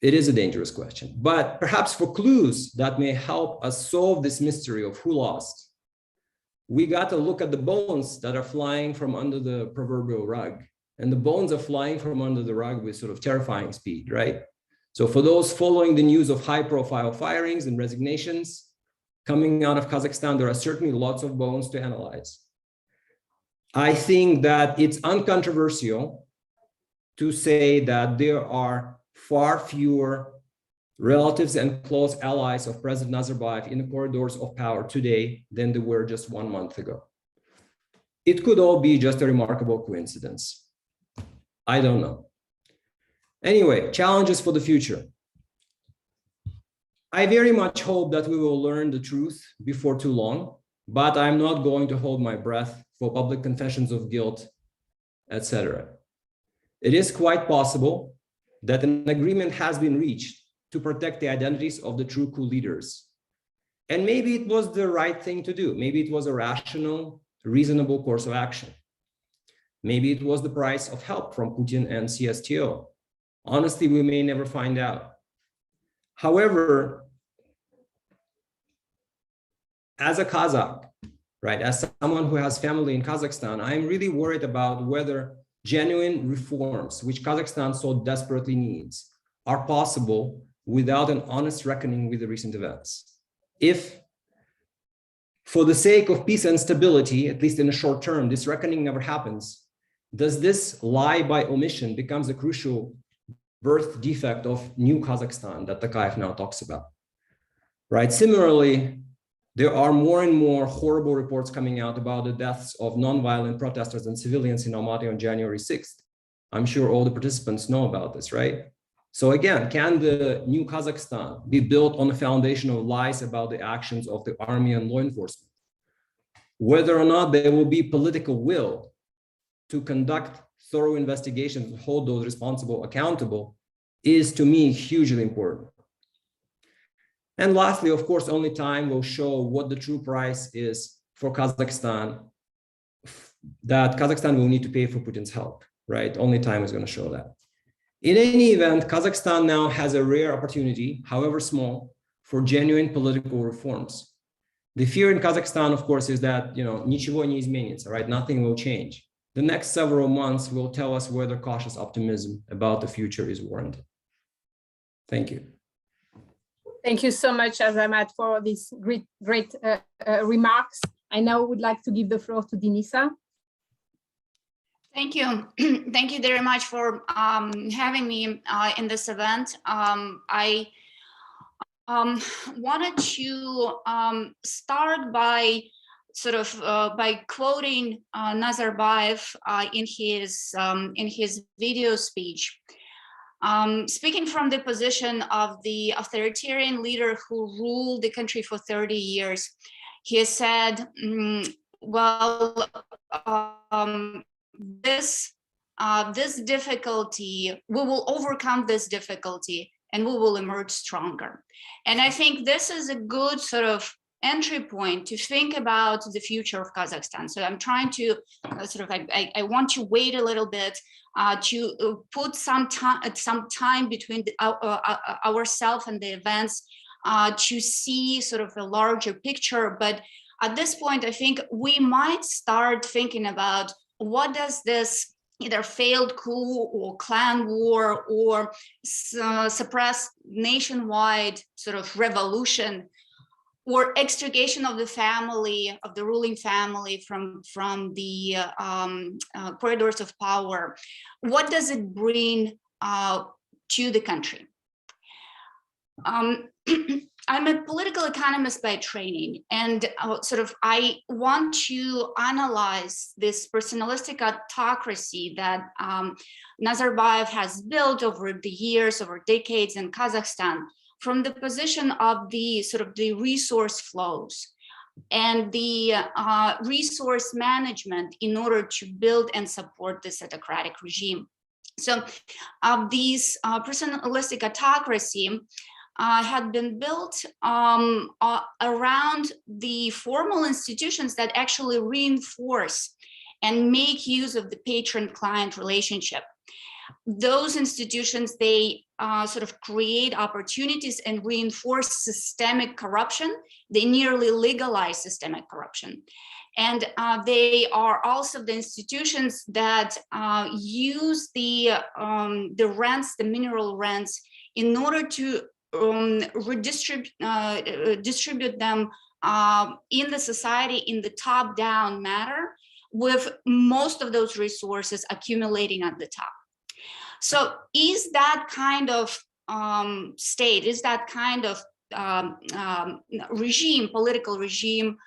it is a dangerous question. But perhaps for clues that may help us solve this mystery of who lost, we got to look at the bones that are flying from under the proverbial rug. And the bones are flying from under the rug with sort of terrifying speed, right? So for those following the news of high-profile firings and resignations coming out of Kazakhstan, there are certainly lots of bones to analyze. I think that it's uncontroversial to say that there are far fewer relatives and close allies of President Nazarbayev in the corridors of power today than there were just 1 month ago. It could all be just a remarkable coincidence. I don't know. Anyway, challenges for the future. I very much hope that we will learn the truth before too long, but I'm not going to hold my breath for public confessions of guilt, etc. It is quite possible that an agreement has been reached to protect the identities of the true coup leaders. And maybe it was the right thing to do. Maybe it was a rational, reasonable course of action. Maybe it was the price of help from Putin and CSTO. Honestly, we may never find out. However, as a Kazakh, right, as someone who has family in Kazakhstan, I'm really worried about whether genuine reforms, which Kazakhstan so desperately needs, are possible without an honest reckoning with the recent events. If, for the sake of peace and stability, at least in the short term, this reckoning never happens, does this lie by omission becomes a crucial birth defect of new Kazakhstan that Tokayev now talks about, right? Similarly, there are more and more horrible reports coming out about the deaths of nonviolent protesters and civilians in Almaty on January 6th. I'm sure all the participants know about this, right? So again, can the new Kazakhstan be built on a foundation of lies about the actions of the army and law enforcement? Whether or not there will be political will to conduct thorough investigations and hold those responsible accountable is, to me, hugely important. And lastly, of course, only time will show what the true price is for Kazakhstan, that Kazakhstan will need to pay for Putin's help, right? Only time is going to show that. In any event, Kazakhstan now has a rare opportunity, however small, for genuine political reforms. The fear in Kazakhstan, of course, is that, ничего не изменится, right? Nothing will change. The next several months will tell us whether cautious optimism about the future is warranted. Thank you. Thank you so much, Azamat, for these great remarks. I now would like to give the floor to Denisa. Thank you. Thank you very much for having me in this event. I wanted to start by by quoting Nazarbayev in his video speech. Speaking from the position of the authoritarian leader who ruled the country for 30 years, he said, this difficulty, we will overcome this difficulty and we will emerge stronger. And I think this is a good sort of entry point to think about the future of Kazakhstan. So I'm trying to I want to wait a little bit to put some time between ourselves and the events to see sort of a larger picture. But at this point, I think we might start thinking about what does this either failed coup or clan war or suppressed nationwide sort of revolution or extrication of the family, of the ruling family from the corridors of power, what does it bring to the country? I'm a political economist by training, and I want to analyze this personalistic autocracy that Nazarbayev has built over the years, over decades in Kazakhstan, from the position of the the resource flows and the resource management in order to build and support this autocratic regime. So these personalistic autocracy had been built around the formal institutions that actually reinforce and make use of the patron-client relationship. Those institutions, they sort of create opportunities and reinforce systemic corruption. They nearly legalize systemic corruption. And they are also the institutions that use the rents, the mineral rents, in order to distribute them in the society in the top-down manner, with most of those resources accumulating at the top. So is that kind of state, is that kind of regime, political regime,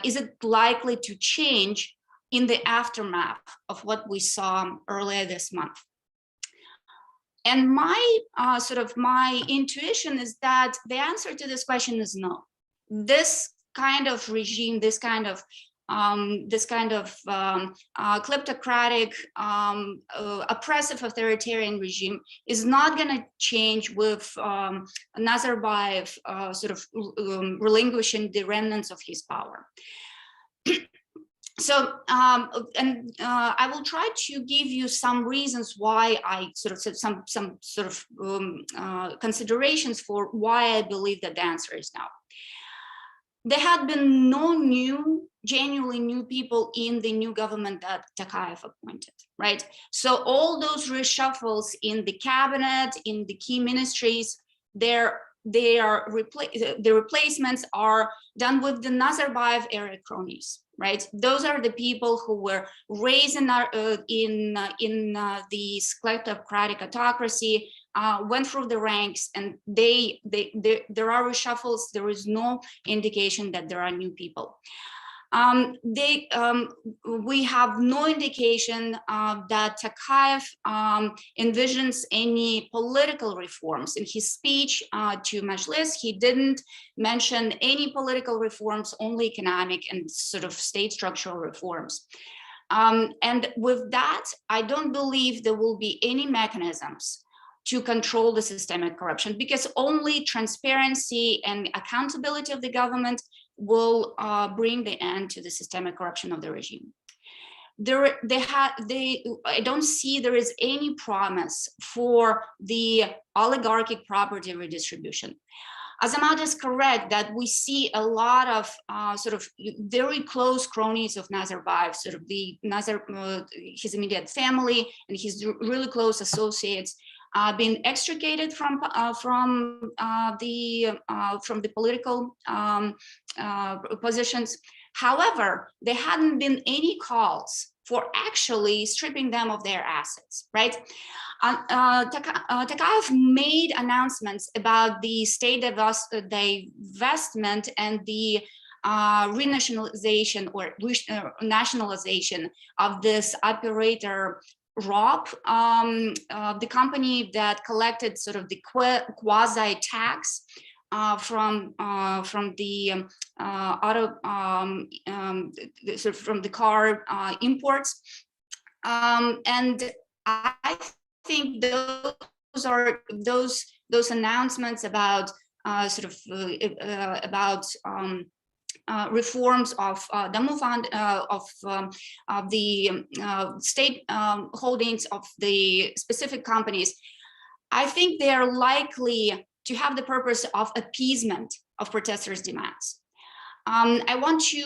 is it likely to change in the aftermath of what we saw earlier this month? And my my intuition is that the answer to this question is no. This kind of regime, this kind of kleptocratic, oppressive authoritarian regime is not going to change with Nazarbayev relinquishing the remnants of his power. So, I will try to give you some reasons why I some considerations for why I believe that the answer is no. There had been no genuinely new people in the new government that Tokayev appointed, right? So all those reshuffles in the cabinet, in the key ministries, the replacements are done with the Nazarbayev era cronies, right? Those are the people who were raised in the kleptocratic autocracy, went through the ranks, and there are reshuffles. There is no indication that there are new people. We have no indication that Tokayev envisions any political reforms. In his speech to Majlis, he didn't mention any political reforms, only economic and sort of state structural reforms. And with that, I don't believe there will be any mechanisms to control the systemic corruption, because only transparency and accountability of the government will bring the end to the systemic corruption of the regime. I don't see there is any promise for the oligarchic property redistribution. Azamat is correct that we see a lot of very close cronies of Nazarbayev, his immediate family and his really close associates, been extricated from the political positions. However, there hadn't been any calls for actually stripping them of their assets, right? Tokayev made announcements about the state divestment and the renationalization or nationalization of this operator ROP, the company that collected sort of the quasi tax from the from the car imports, and I think those announcements about reforms of the fund of the state holdings of the specific companies, I think they are likely to have the purpose of appeasement of protesters' demands. I want to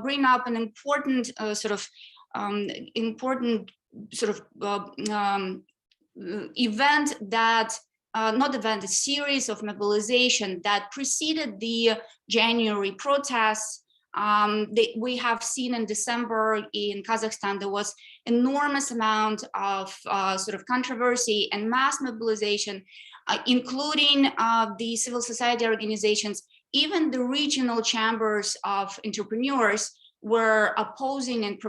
bring up an important event that. A series of mobilization that preceded the January protests. We have seen in December in Kazakhstan, there was enormous amount of controversy and mass mobilization, including the civil society organizations. Even the regional chambers of entrepreneurs were opposing and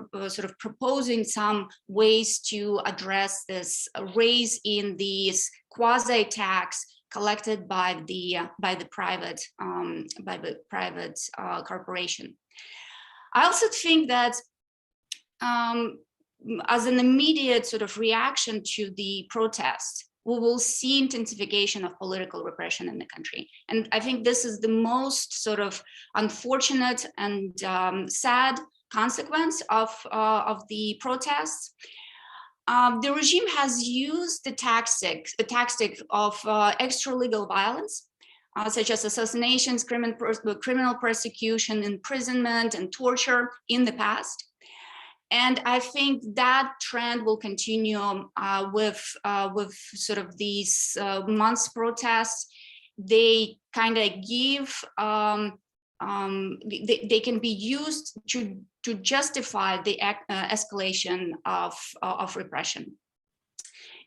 proposing some ways to address this raise in these quasi-tax collected by the private corporation. I also think that as an immediate reaction to the protest, we will see intensification of political repression in the country. And I think this is the most sort of unfortunate and sad consequence of the protests. The regime has used the tactic of extra-legal violence, such as assassinations, criminal persecution, imprisonment, and torture in the past. And I think that trend will continue with sort of these months protests. They kind of give, they can be used to justify the escalation of repression.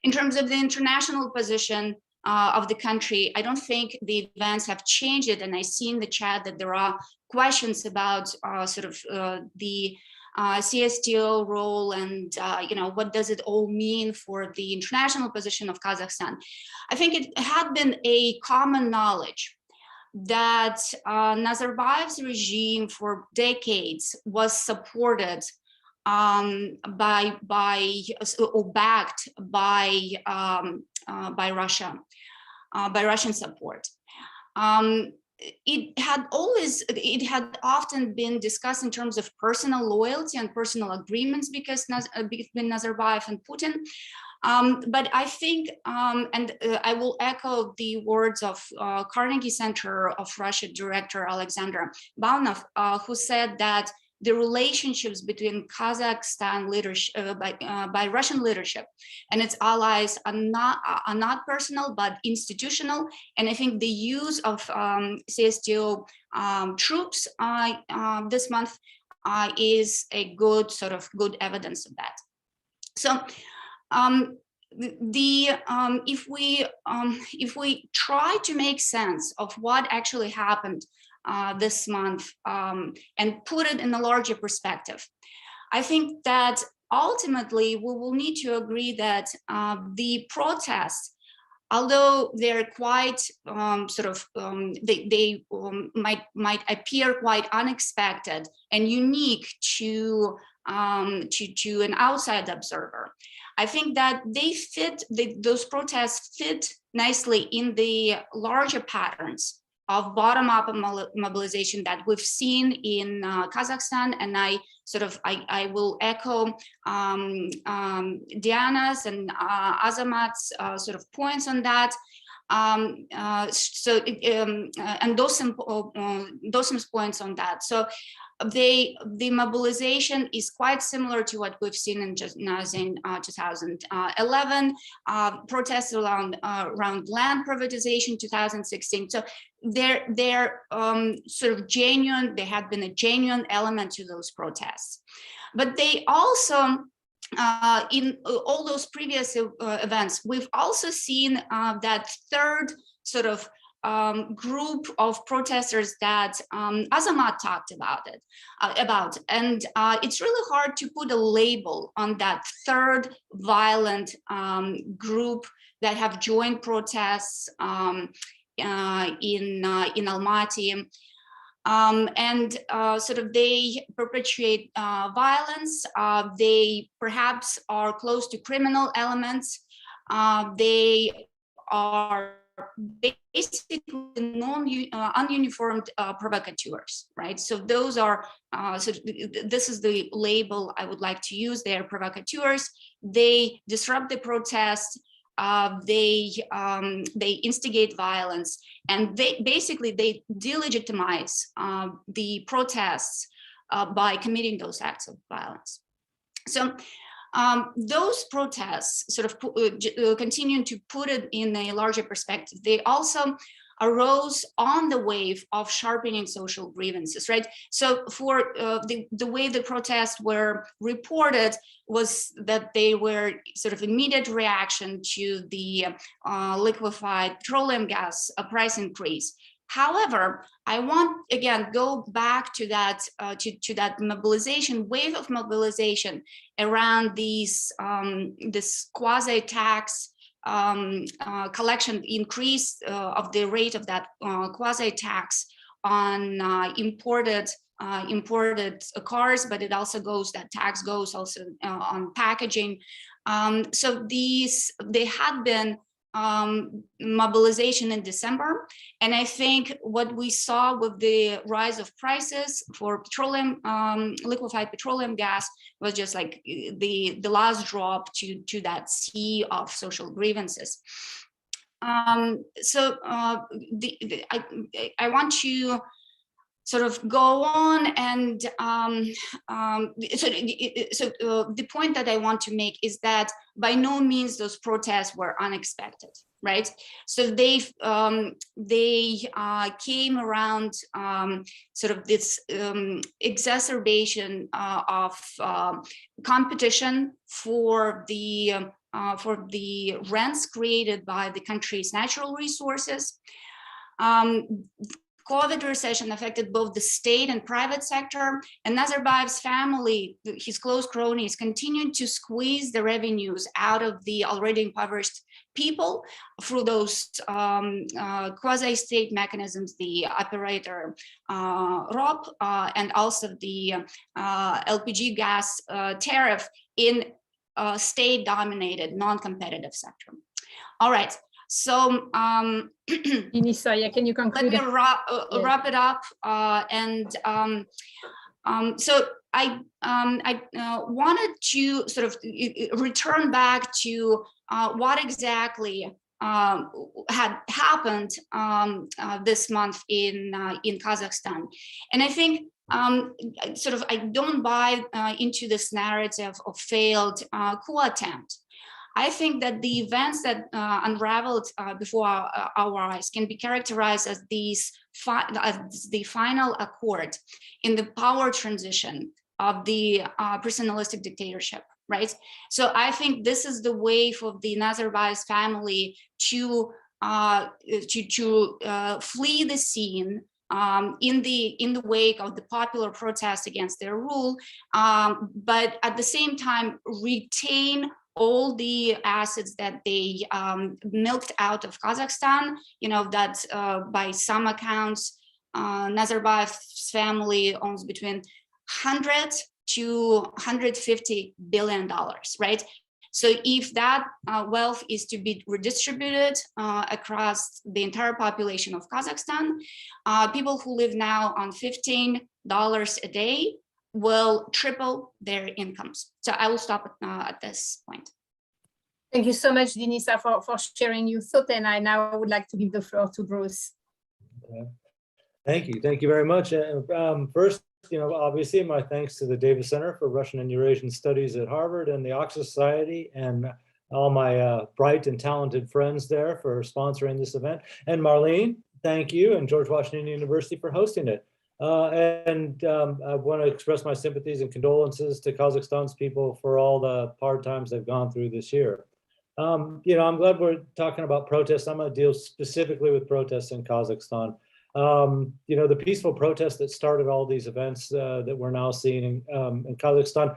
In terms of the international position of the country, I don't think the events have changed it. And I see in the chat that there are questions about the CSTO role and what does it all mean for the international position of Kazakhstan. I think it had been a common knowledge that Nazarbayev's regime for decades was supported or backed by Russia, by Russian support. It had often been discussed in terms of personal loyalty and personal agreements between Nazarbayev and Putin. But I think, and I will echo the words of Carnegie Center of Russia director Alexander Baunov, who said that the relationships between Kazakhstan leadership, by Russian leadership and its allies are not personal, but institutional. And I think the use of CSTO troops this month is a good evidence of that. So if we try to make sense of what actually happened this month and put it in a larger perspective, I think that ultimately we will need to agree that the protests, although they're quite they might appear quite unexpected and unique to an outside observer, I think that those protests fit nicely in the larger patterns of bottom-up mobilization that we've seen in Kazakhstan. And I will echo Diana's and Azamat's points on that. And Dosym's points on that. So the mobilization is quite similar to what we've seen in 2011, protests around land privatization 2016. So they're genuine. There had been a genuine element to those protests, but they also in all those previous events, we've also seen that third group of protesters that Azamat talked about. And it's really hard to put a label on that third violent group that have joined protests in Almaty. They perpetuate violence. They perhaps are close to criminal elements. They are basically ununiformed provocateurs, right? So those are, this is the label I would like to use. They are provocateurs. They disrupt the protest. They instigate violence, and they delegitimize the protests by committing those acts of violence. So those protests continue to put it in a larger perspective. They also arose on the wave of sharpening social grievances, right? So for the way the protests were reported was that they were immediate reaction to the liquefied petroleum gas price increase. However, I want again go back to that that mobilization, wave of mobilization around these this quasi-tax collection, increase of the rate of that quasi-tax on imported cars, but it also goes, that tax goes also on packaging. So they had been mobilization in December. And I think what we saw with the rise of prices for petroleum, liquefied petroleum gas was just like the last drop to that sea of social grievances. I want to sort of go on, and the point that I want to make is that by no means those protests were unexpected, right? So they came around sort of this exacerbation of competition for the rents created by the country's natural resources. COVID recession affected both the state and private sector, and Nazarbayev's family, his close cronies, continued to squeeze the revenues out of the already impoverished people through those quasi-state mechanisms, the operator ROP, and also the LPG gas tariff in state-dominated, non-competitive sector. All right. So, Denisa, yeah, can you conclude? Let me wrap it up. So I wanted to sort of return back to what exactly had happened this month in Kazakhstan, and I think sort of I don't buy into this narrative of failed coup attempt. I think that the events that unraveled before our eyes can be characterized as the final accord in the power transition of the personalistic dictatorship, right? So I think this is the way for the Nazarbayev's family to flee the scene in the wake of the popular protest against their rule, but at the same time retain all the assets that they milked out of Kazakhstan. You know, that by some accounts, Nazarbayev's family owns between $100 to $150 billion, right? So if that wealth is to be redistributed across the entire population of Kazakhstan, people who live now on $15 a day will triple their incomes. So I will stop at this point. Thank you so much, Denisa, for sharing your thought. And I now would like to give the floor to Bruce. Okay. Thank you very much. First, obviously my thanks to the Davis Center for Russian and Eurasian Studies at Harvard and the Oxford Society and all my bright and talented friends there for sponsoring this event. And Marlene, thank you, and George Washington University for hosting it. I want to express my sympathies and condolences to Kazakhstan's people for all the hard times they've gone through this year. I'm glad we're talking about protests. I'm going to deal specifically with protests in Kazakhstan. The peaceful protests that started all these events that we're now seeing in Kazakhstan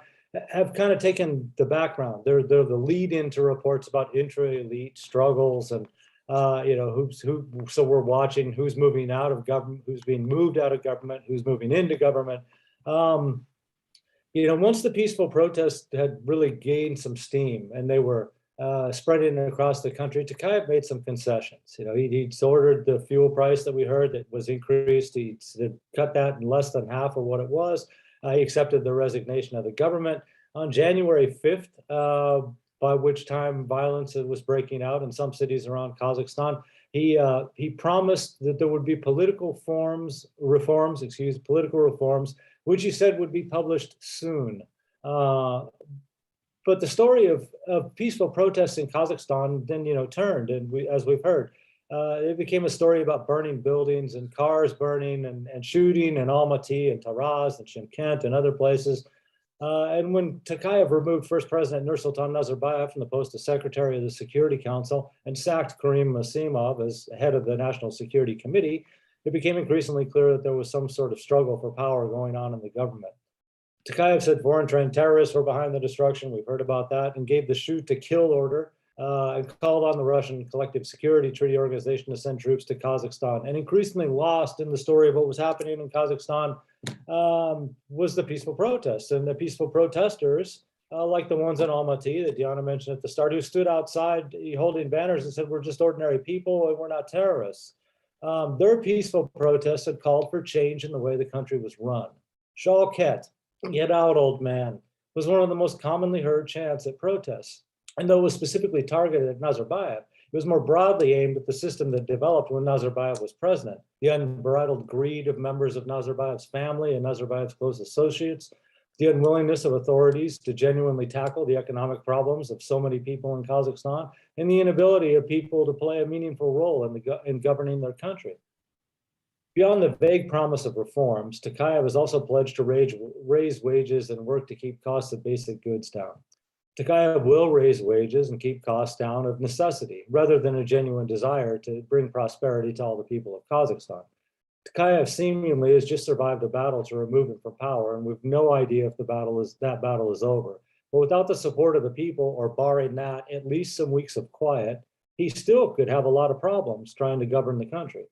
have kind of taken the background. They're the lead into reports about intra-elite struggles and so we're watching who's moving out of government, who's being moved out of government, who's moving into government. Once the peaceful protests had really gained some steam and they were spreading across the country, Tokayev made some concessions. He'd ordered the fuel price that we heard that was increased. He cut that in less than half of what it was. He accepted the resignation of the government. On January 5th, by which time violence was breaking out in some cities around Kazakhstan, he promised that there would be political reforms, which he said would be published soon. But the story of peaceful protests in Kazakhstan then, turned, and as we've heard, it became a story about burning buildings and cars burning and shooting in Almaty and Taraz and Shymkent and other places. And when Tokayev removed First President Nursultan Nazarbayev from the post of Secretary of the Security Council and sacked Karim Masimov as head of the National Security Committee, it became increasingly clear that there was some sort of struggle for power going on in the government. Tokayev said foreign-trained terrorists were behind the destruction. We've heard about that, and gave the shoot-to-kill order and called on the Russian Collective Security Treaty Organization to send troops to Kazakhstan. And increasingly lost in the story of what was happening in Kazakhstan was the peaceful protests. And the peaceful protesters like the ones in Almaty that Diana mentioned at the start, who stood outside holding banners and said, we're just ordinary people and we're not terrorists. Their peaceful protests had called for change in the way the country was run. Shalket, get out, old man, was one of the most commonly heard chants at protests. And though it was specifically targeted at Nazarbayev, it was more broadly aimed at the system that developed when Nazarbayev was president. The unbridled greed of members of Nazarbayev's family and Nazarbayev's close associates, the unwillingness of authorities to genuinely tackle the economic problems of so many people in Kazakhstan, and the inability of people to play a meaningful role in governing their country. Beyond the vague promise of reforms, Tokayev has also pledged to raise wages and work to keep costs of basic goods down. Tokayev will raise wages and keep costs down of necessity, rather than a genuine desire to bring prosperity to all the people of Kazakhstan. Tokayev seemingly has just survived a battle to remove him from power, and we've no idea if that battle is over. But without the support of the people, or barring that, at least some weeks of quiet, he still could have a lot of problems trying to govern the country.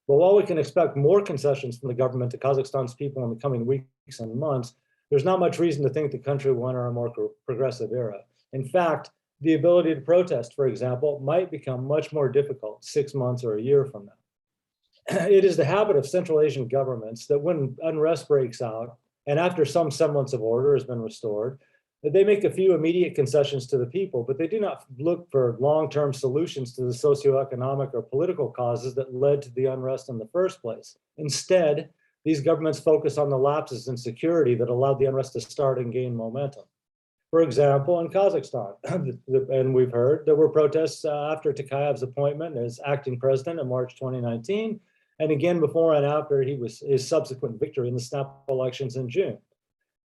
But while we can expect more concessions from the government to Kazakhstan's people in the coming weeks and months, there's not much reason to think the country will enter a more progressive era. In fact, the ability to protest, for example, might become much more difficult 6 months or a year from now. It is the habit of Central Asian governments that when unrest breaks out, and after some semblance of order has been restored, that they make a few immediate concessions to the people, but they do not look for long-term solutions to the socioeconomic or political causes that led to the unrest in the first place. Instead, these governments focus on the lapses in security that allowed the unrest to start and gain momentum. For example, in Kazakhstan, and we've heard, there were protests after Tokayev's appointment as acting president in March 2019, and again before and after his subsequent victory in the snap elections in June.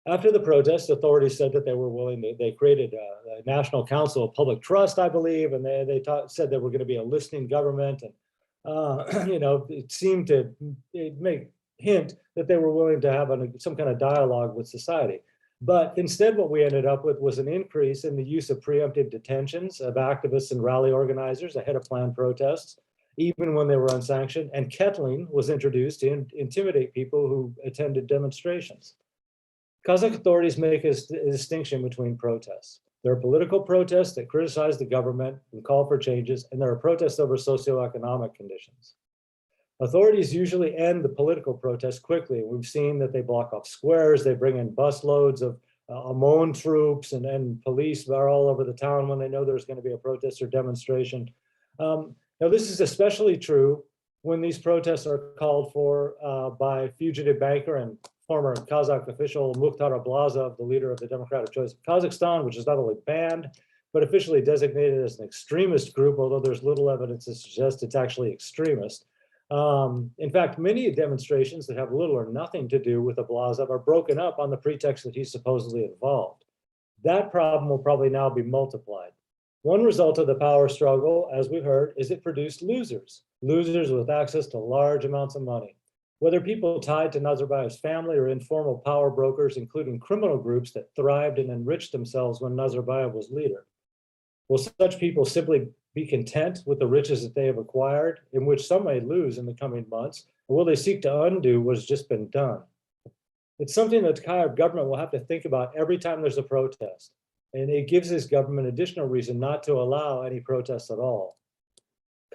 After the protests, authorities said that they were willing to, they created a National Council of Public Trust, I believe, and they said there were going to be a listening government, and it seemed to hint that they were willing to have some kind of dialogue with society. But instead, what we ended up with was an increase in the use of preemptive detentions of activists and rally organizers ahead of planned protests, even when they were unsanctioned, and kettling was introduced to intimidate people who attended demonstrations. Kazakh authorities make a distinction between protests. There are political protests that criticize the government and call for changes, and there are protests over socioeconomic conditions. Authorities usually end the political protests quickly. We've seen that they block off squares, they bring in busloads of OMON troops, and police are all over the town when they know there's going to be a protest or demonstration. Now, this is especially true when these protests are called for by fugitive banker and former Kazakh official Mukhtar Ablazov, the leader of the Democratic Choice of Kazakhstan, which is not only banned, but officially designated as an extremist group, although there's little evidence to suggest it's actually extremist. In fact, many demonstrations that have little or nothing to do with Ablazov are broken up on the pretext that he's supposedly involved. That problem will probably now be multiplied. One result of the power struggle, as we've heard, is it produced losers with access to large amounts of money. Whether people tied to Nazarbayev's family or informal power brokers, including criminal groups that thrived and enriched themselves when Nazarbayev was leader. Will such people simply be content with the riches that they have acquired, in which some may lose in the coming months, or will they seek to undo what has just been done? It's something that the Tokayev government will have to think about every time there's a protest, and it gives his government additional reason not to allow any protests at all.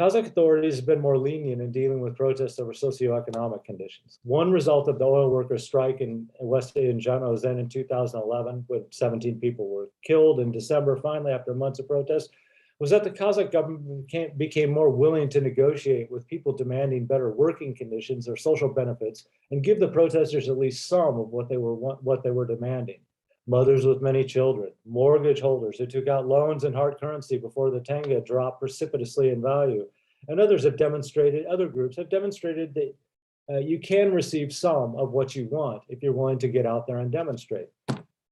Kazakh authorities have been more lenient in dealing with protests over socioeconomic conditions. One result of the oil workers' strike in Zhanaozen in 2011, when 17 people were killed in December, finally, after months of protests, was that the Kazakh government became more willing to negotiate with people demanding better working conditions or social benefits and give the protesters at least some of what they were demanding. Mothers with many children, mortgage holders who took out loans in hard currency before the tenge dropped precipitously in value, and other groups have demonstrated that you can receive some of what you want if you're willing to get out there and demonstrate.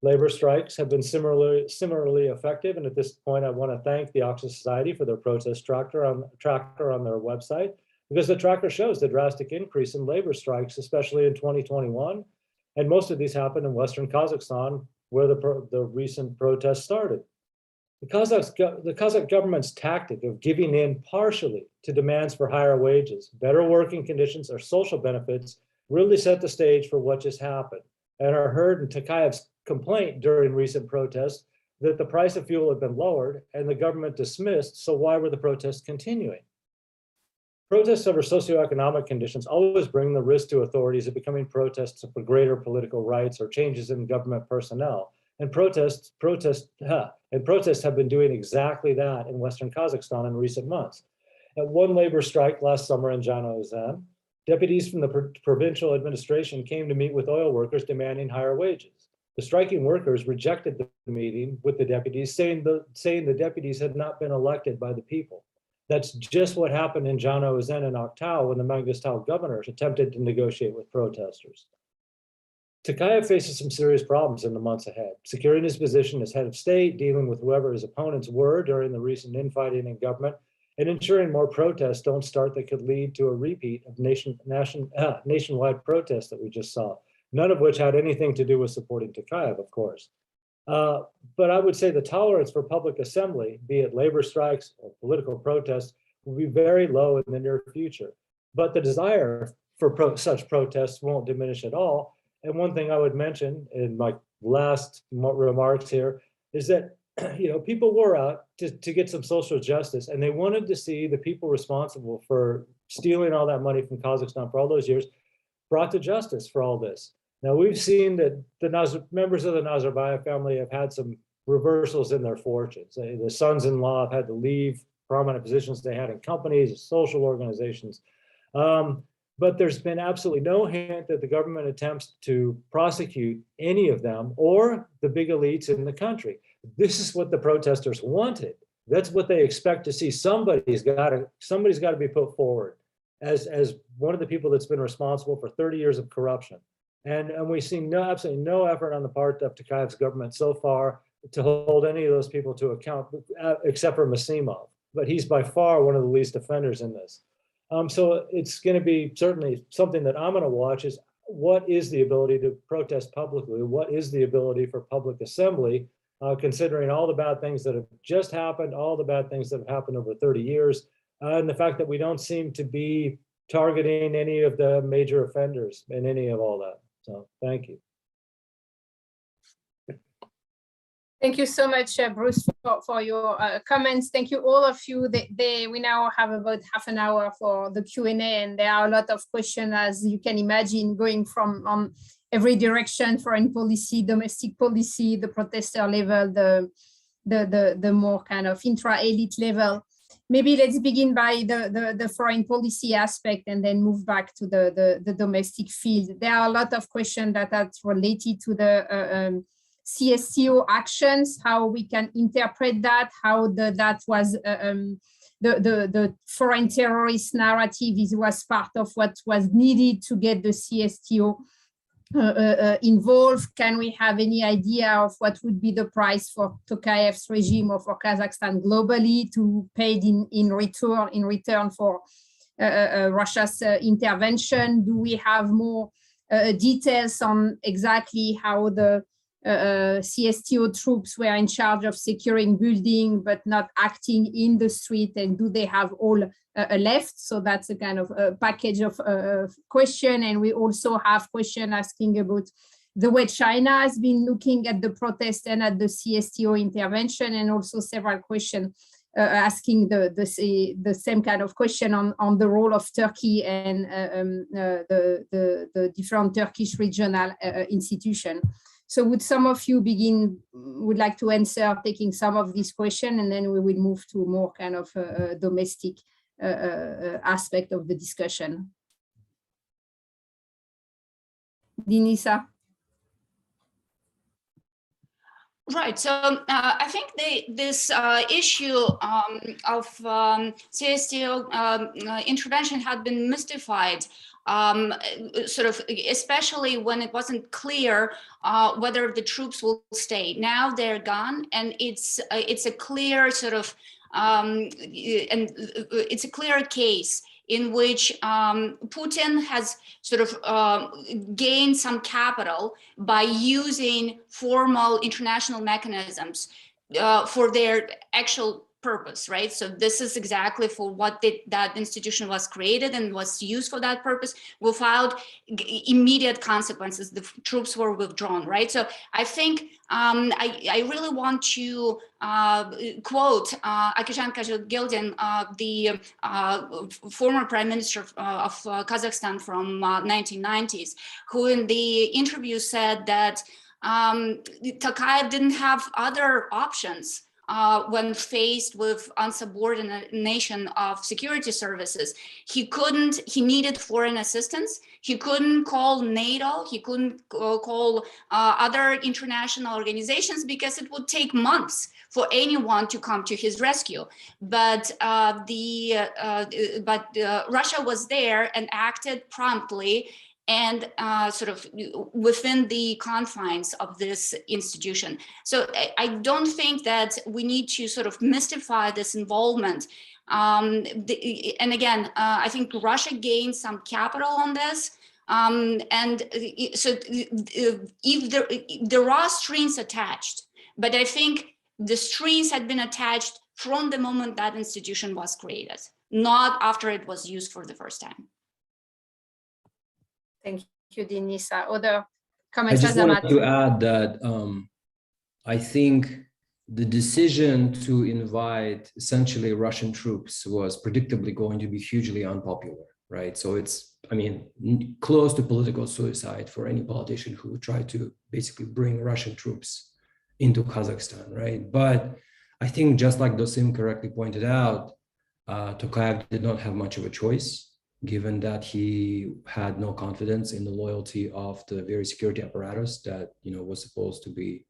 Labor strikes have been similarly effective, and at this point, I want to thank the Oxford Society for their protest tracker on their website, because the tracker shows the drastic increase in labor strikes, especially in 2021, and most of these happened in Western Kazakhstan, where the recent protests started. The Kazakh government's tactic of giving in partially to demands for higher wages, better working conditions, or social benefits really set the stage for what just happened, and are heard in Tokayev's complaint during recent protests that the price of fuel had been lowered and the government dismissed, so why were the protests continuing? Protests over socioeconomic conditions always bring the risk to authorities of becoming protests for greater political rights or changes in government personnel. And protests have been doing exactly that in Western Kazakhstan in recent months. At one labor strike last summer in Janouzan, deputies from the provincial administration came to meet with oil workers demanding higher wages. The striking workers rejected the meeting with the deputies, saying the deputies had not been elected by the people. That's just what happened in Janouzan and Aktau when the Mangistau governors attempted to negotiate with protesters. Tokayev faces some serious problems in the months ahead, securing his position as head of state, dealing with whoever his opponents were during the recent infighting in government, and ensuring more protests don't start that could lead to a repeat of nationwide protests that we just saw, none of which had anything to do with supporting Tokayev, of course. But I would say the tolerance for public assembly, be it labor strikes or political protests, will be very low in the near future. But the desire for such protests won't diminish at all. And one thing I would mention in my last remarks here is that people were out to get some social justice, and they wanted to see the people responsible for stealing all that money from Kazakhstan for all those years brought to justice for all this. Now, we've seen that the members of the Nazarbayev family have had some reversals in their fortunes. The sons-in-law have had to leave prominent positions they had in companies, social organizations. But there's been absolutely no hint that the government attempts to prosecute any of them or the big elites in the country. This is what the protesters wanted. That's what they expect to see. Somebody's got to be put forward as one of the people that's been responsible for 30 years of corruption. And we've seen absolutely no effort on the part of Tokayev's government so far to hold any of those people to account, except for Masimov. But he's by far one of the least offenders in this. So it's going to be certainly something that I'm going to watch is what is the ability to protest publicly? What is the ability for public assembly, considering all the bad things that have just happened, all the bad things that have happened over 30 years, and the fact that we don't seem to be targeting any of the major offenders in any of all that. So thank you. Thank you so much, Bruce, for your comments. Thank you, all of you. We now have about half an hour for the Q&A, and there are a lot of questions, as you can imagine, going from every direction: foreign policy, domestic policy, the protester level, the more kind of intra-elite level. Maybe let's begin by the foreign policy aspect and then move back to the domestic field. There are a lot of questions that are related to the CSTO actions, how we can interpret that, how that was the foreign terrorist narrative was part of what was needed to get the CSTO involved. Can we have any idea of what would be the price for Tokayev's regime or for Kazakhstan globally to paid in return for Russia's intervention? Do we have more details on exactly how the CSTO troops were in charge of securing building but not acting in the street, and do they have all left? So that's a kind of a package of question. And we also have question asking about the way China has been looking at the protest and at the CSTO intervention, and also several questions asking the same kind of question on the role of Turkey and the different Turkish regional institutions. So would some of you would like to answer taking some of these questions, and then we will move to more kind of domestic aspect of the discussion. Denisa? Right. So I think this issue of CSTO intervention had been mystified, sort of, especially when it wasn't clear whether the troops will stay. Now they're gone, and it's a clear sort of and it's a clear case in which Putin has sort of gained some capital by using formal international mechanisms for their actual purpose, right? So this is exactly for what that institution was created and was used for that purpose, without immediate consequences. The troops were withdrawn, right? So I think I really want to quote Akizhan Kajagildian, the former prime minister of Kazakhstan from 1990s, who in the interview said that Tokayev didn't have other options when faced with insubordination of security services. He needed foreign assistance. He couldn't call NATO. He couldn't call other international organizations because it would take months for anyone to come to his rescue. But Russia was there and acted promptly and sort of within the confines of this institution. So I don't think that we need to sort of mystify this involvement. And again, I think Russia gained some capital on this. And so if there are strings attached, but I think the strings had been attached from the moment that institution was created, not after it was used for the first time. Thank you, Denisa. Other I comments? just wanted to add that I think the decision to invite essentially Russian troops was predictably going to be hugely unpopular, right? So it's, I mean, close to political suicide for any politician who would try to basically bring Russian troops into Kazakhstan, right? But I think just like Dosym correctly pointed out, Tokayev did not have much of a choice, given that he had no confidence in the loyalty of the very security apparatus that, you know, was supposed to be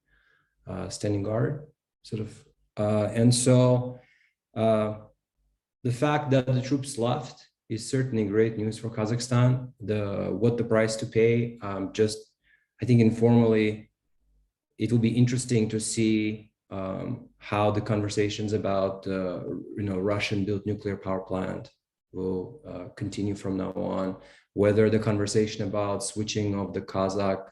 standing guard, sort of. And so the fact that the troops left is certainly great news for Kazakhstan. What the price to pay, I think informally, it will be interesting to see how the conversations about Russian-built nuclear power plant will continue from now on, whether the conversation about switching of the Kazakh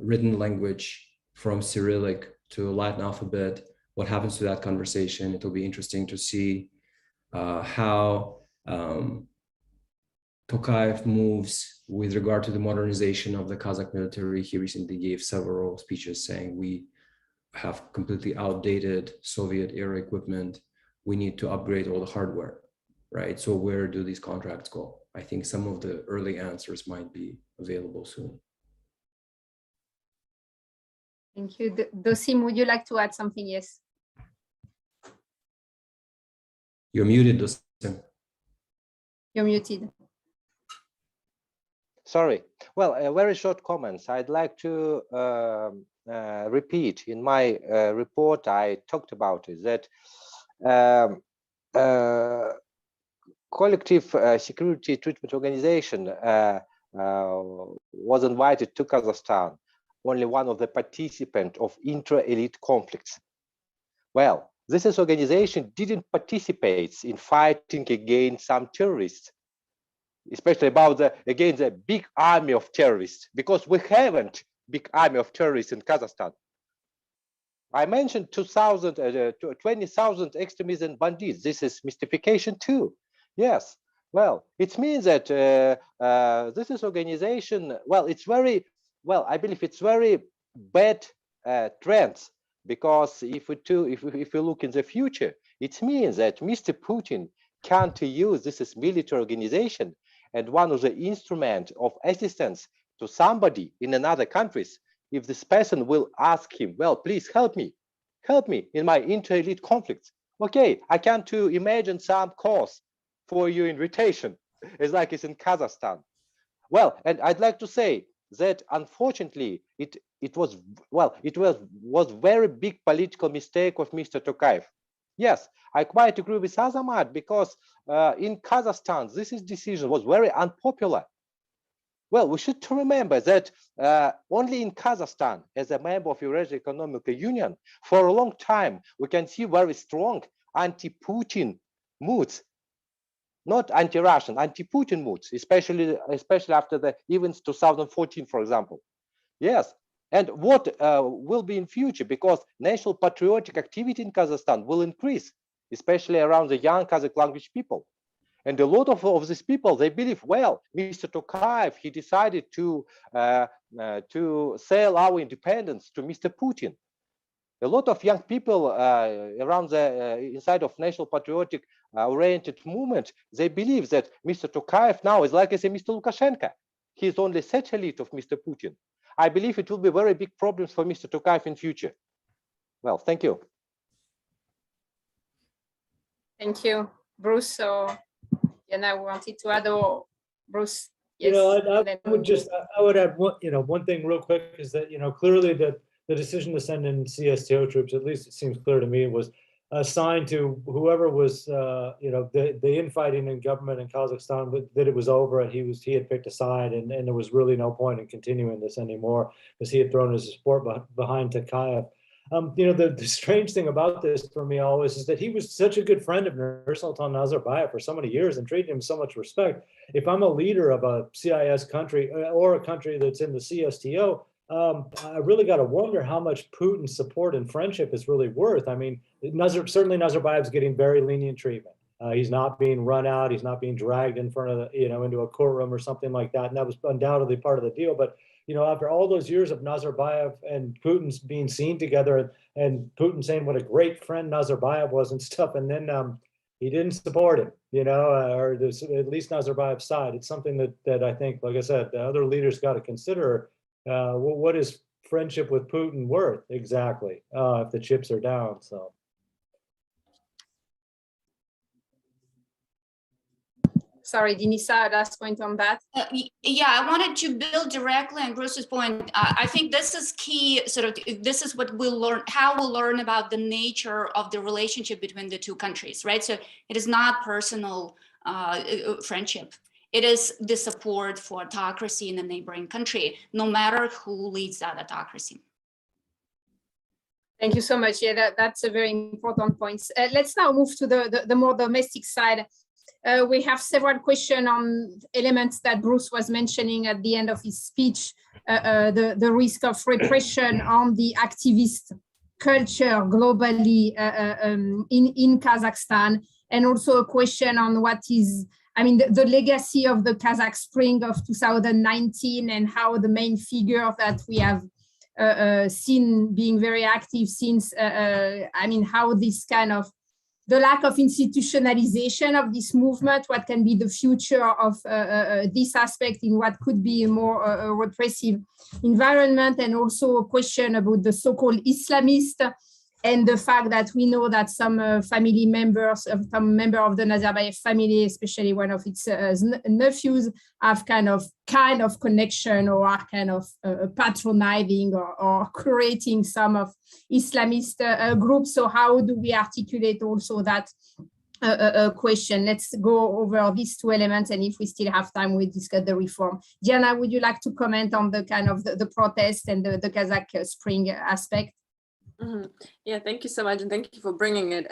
written language from Cyrillic to Latin alphabet, what happens to that conversation. It will be interesting to see how Tokayev moves with regard to the modernization of the Kazakh military. He recently gave several speeches saying we have completely outdated Soviet era equipment. We need to upgrade all the hardware. Right. So where do these contracts go? I think some of the early answers might be available soon. Thank you. Dosym, would you like to add something? Yes. You're muted, Dosym. You're muted. Sorry. Well, very short comments. I'd like to repeat. In my report, I talked about it, that Collective Security Treatment Organization was invited to Kazakhstan, only one of the participants of intra-elite conflicts. Well, this organization didn't participate in fighting against some terrorists, especially against the big army of terrorists, because we haven't big army of terrorists in Kazakhstan. I mentioned 20,000 extremists and bandits. This is mystification too. Yes, well, it means that this is organization, well, it's very, well, I believe it's very bad trends, because if we look in the future, it means that Mr. Putin can't use this as military organization and one of the instruments of assistance to somebody in another countries. If this person will ask him, well, please help me in my inter-elite conflicts. Okay, I can to imagine some cause for your invitation, as like it's in Kazakhstan. Well, and I'd like to say that unfortunately, it was very big political mistake of Mr. Tokayev. Yes, I quite agree with Azamat, because in Kazakhstan, this decision was very unpopular. Well, we should remember that only in Kazakhstan, as a member of Eurasian Economic Union, for a long time, we can see very strong anti-Putin moods, not anti-Russian, anti-Putin moods, especially after the events 2014, for example. Yes, And what will be in future, because national patriotic activity in Kazakhstan will increase, especially around the young Kazakh language people. And a lot of these people, they believe, well, Mr. Tokayev, he decided to sell our independence to Mr. Putin. A lot of young people around the inside of national patriotic oriented movement, they believe that Mr. Tokayev now is like I say, Mr. Lukashenko. He is only satellite of Mr. Putin. I believe it will be very big problems for Mr. Tokayev in future. Well, thank you. Thank you, Bruce. So, I wanted to add, or Bruce? Yes, I would add one thing real quick is that, clearly that the decision to send in CSTO troops, at least it seems clear to me, was assigned to whoever was, the infighting in government in Kazakhstan, that it was over and he had picked a side, and there was really no point in continuing this anymore because he had thrown his support behind Tokayev. The strange thing about this for me always is that he was such a good friend of Nursultan Nazarbayev for so many years and treated him so much respect. If I'm a leader of a CIS country or a country that's in the CSTO, I really got to wonder how much Putin's support and friendship is really worth. I mean, certainly Nazarbayev's getting very lenient treatment. He's not being run out. He's not being dragged in front of into a courtroom or something like that. And that was undoubtedly part of the deal. But after all those years of Nazarbayev and Putin's being seen together, and Putin saying what a great friend Nazarbayev was and stuff, and then he didn't support him, or at least Nazarbayev's side. It's something that I think, like I said, the other leaders got to consider. What is friendship with Putin worth exactly if the chips are down? So. Sorry, Denisa, last point on that. Yeah, I wanted to build directly on Bruce's point. I think this is key, this is what we'll learn, how we'll learn about the nature of the relationship between the two countries, right? So it is not personal friendship. It is the support for autocracy in a neighboring country, no matter who leads that autocracy. Thank you so much. Yeah, that's a very important point. Let's now move to the more domestic side. We have several questions on elements that Bruce was mentioning at the end of his speech, the risk of repression on the activist culture globally in Kazakhstan, and also a question on what is, the legacy of the Kazakh Spring of 2019 and how the main figure that we have seen being very active since, how this kind of the lack of institutionalization of this movement, what can be the future of this aspect in what could be a more repressive environment, and also a question about the so-called Islamist and the fact that we know that some family members, some member of the Nazarbayev family, especially one of its nephews, have kind of connection or are kind of patronizing or creating some of Islamist groups. So how do we articulate also that question? Let's go over these two elements, and if we still have time, we'll discuss the reform. Diana, would you like to comment on the kind of the protest and the Kazakh Spring aspect? Mm-hmm. Yeah, thank you so much, and thank you for bringing it.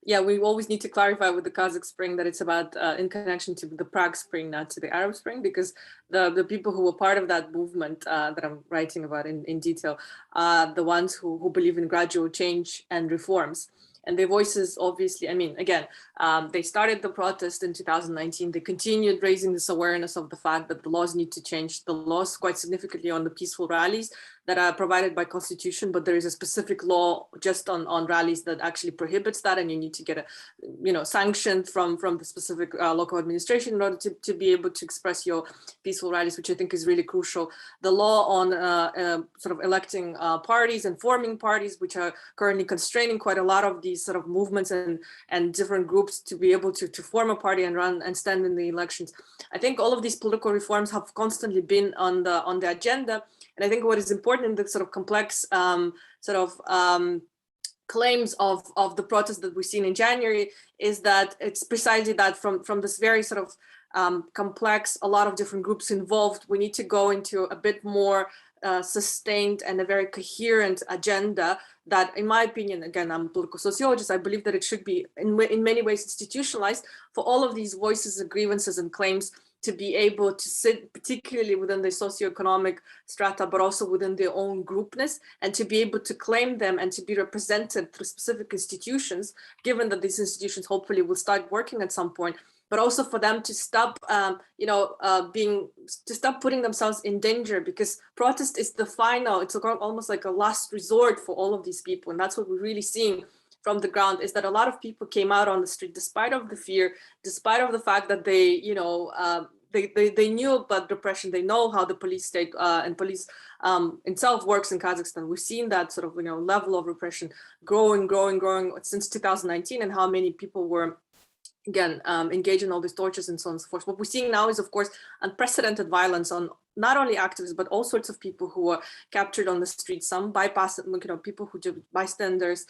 Yeah, we always need to clarify with the Kazakh Spring that it's about in connection to the Prague Spring, not to the Arab Spring, because the people who were part of that movement that I'm writing about in detail are the ones who believe in gradual change and reforms. And their voices, obviously, again, they started the protest in 2019. They continued raising this awareness of the fact that the laws need to change the laws quite significantly on the peaceful rallies that are provided by constitution, but there is a specific law just on rallies that actually prohibits that, and you need to get a sanction from the specific local administration in order to be able to express your peaceful rallies, which I think is really crucial. The law on sort of electing parties and forming parties, which are currently constraining quite a lot of these sort of movements and different groups to be able to form a party and run and stand in the elections. I think all of these political reforms have constantly been on the agenda. And I think what is important in the sort of complex claims of the protest that we've seen in January is that it's precisely that from this very sort of complex, a lot of different groups involved, we need to go into a bit more sustained and a very coherent agenda that, in my opinion, again, I'm a political sociologist, I believe that it should be in many ways institutionalized for all of these voices and grievances and claims to be able to sit particularly within the socioeconomic strata, but also within their own groupness, and to be able to claim them and to be represented through specific institutions, given that these institutions hopefully will start working at some point, but also for them to stop, stop putting themselves in danger, because protest is the final, it's almost like a last resort for all of these people. And that's what we're really seeing from the ground, is that a lot of people came out on the street despite of the fear, despite of the fact that they, they knew about repression. They know how the police state and police itself works in Kazakhstan. We've seen that sort of, level of repression growing since 2019, and how many people were, again, engaged in all these tortures and so on and so forth. What we're seeing now is, of course, unprecedented violence on not only activists, but all sorts of people who are captured on the streets, some bypass, people who do bystanders,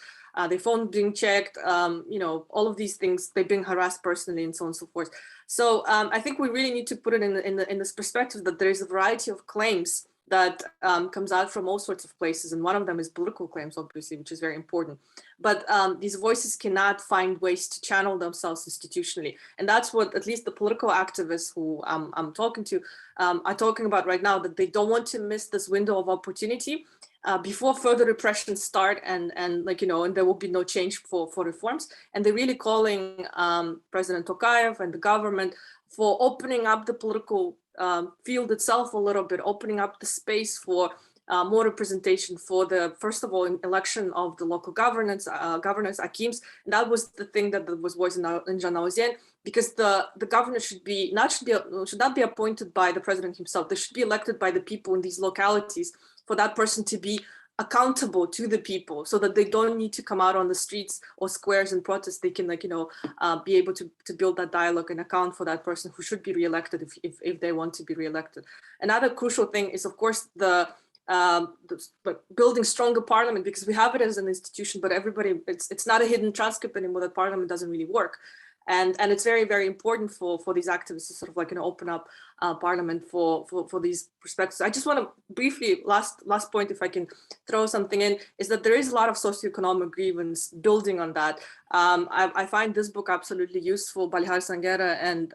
their phone being checked, all of these things, they're being harassed personally and so on and so forth. So I think we really need to put it in this perspective that there is a variety of claims that comes out from all sorts of places. And one of them is political claims, obviously, which is very important. But these voices cannot find ways to channel themselves institutionally. And that's what at least the political activists who I'm talking to are talking about right now, that they don't want to miss this window of opportunity before further repression start, and there will be no change for reforms. And they're really calling President Tokayev and the government for opening up the political field itself a little bit, opening up the space for more representation for the, first of all, election of the local governors, Akims. And that was the thing that was voiced in Zhanaozen, because the governor should not be appointed by the president himself. They should be elected by the people in these localities, for that person to be accountable to the people, so that they don't need to come out on the streets or squares and protest. They can be able to build that dialogue and account for that person who should be reelected if they want to be reelected. Another crucial thing is, of course, the building stronger parliament, because we have it as an institution, but everybody, it's not a hidden transcript anymore that parliament doesn't really work. And it's very, very important for these activists to sort of open up parliament for these perspectives. I just want to briefly, last point, if I can throw something in, is that there is a lot of socioeconomic grievance building on that. I find this book absolutely useful. Balhar Sangera and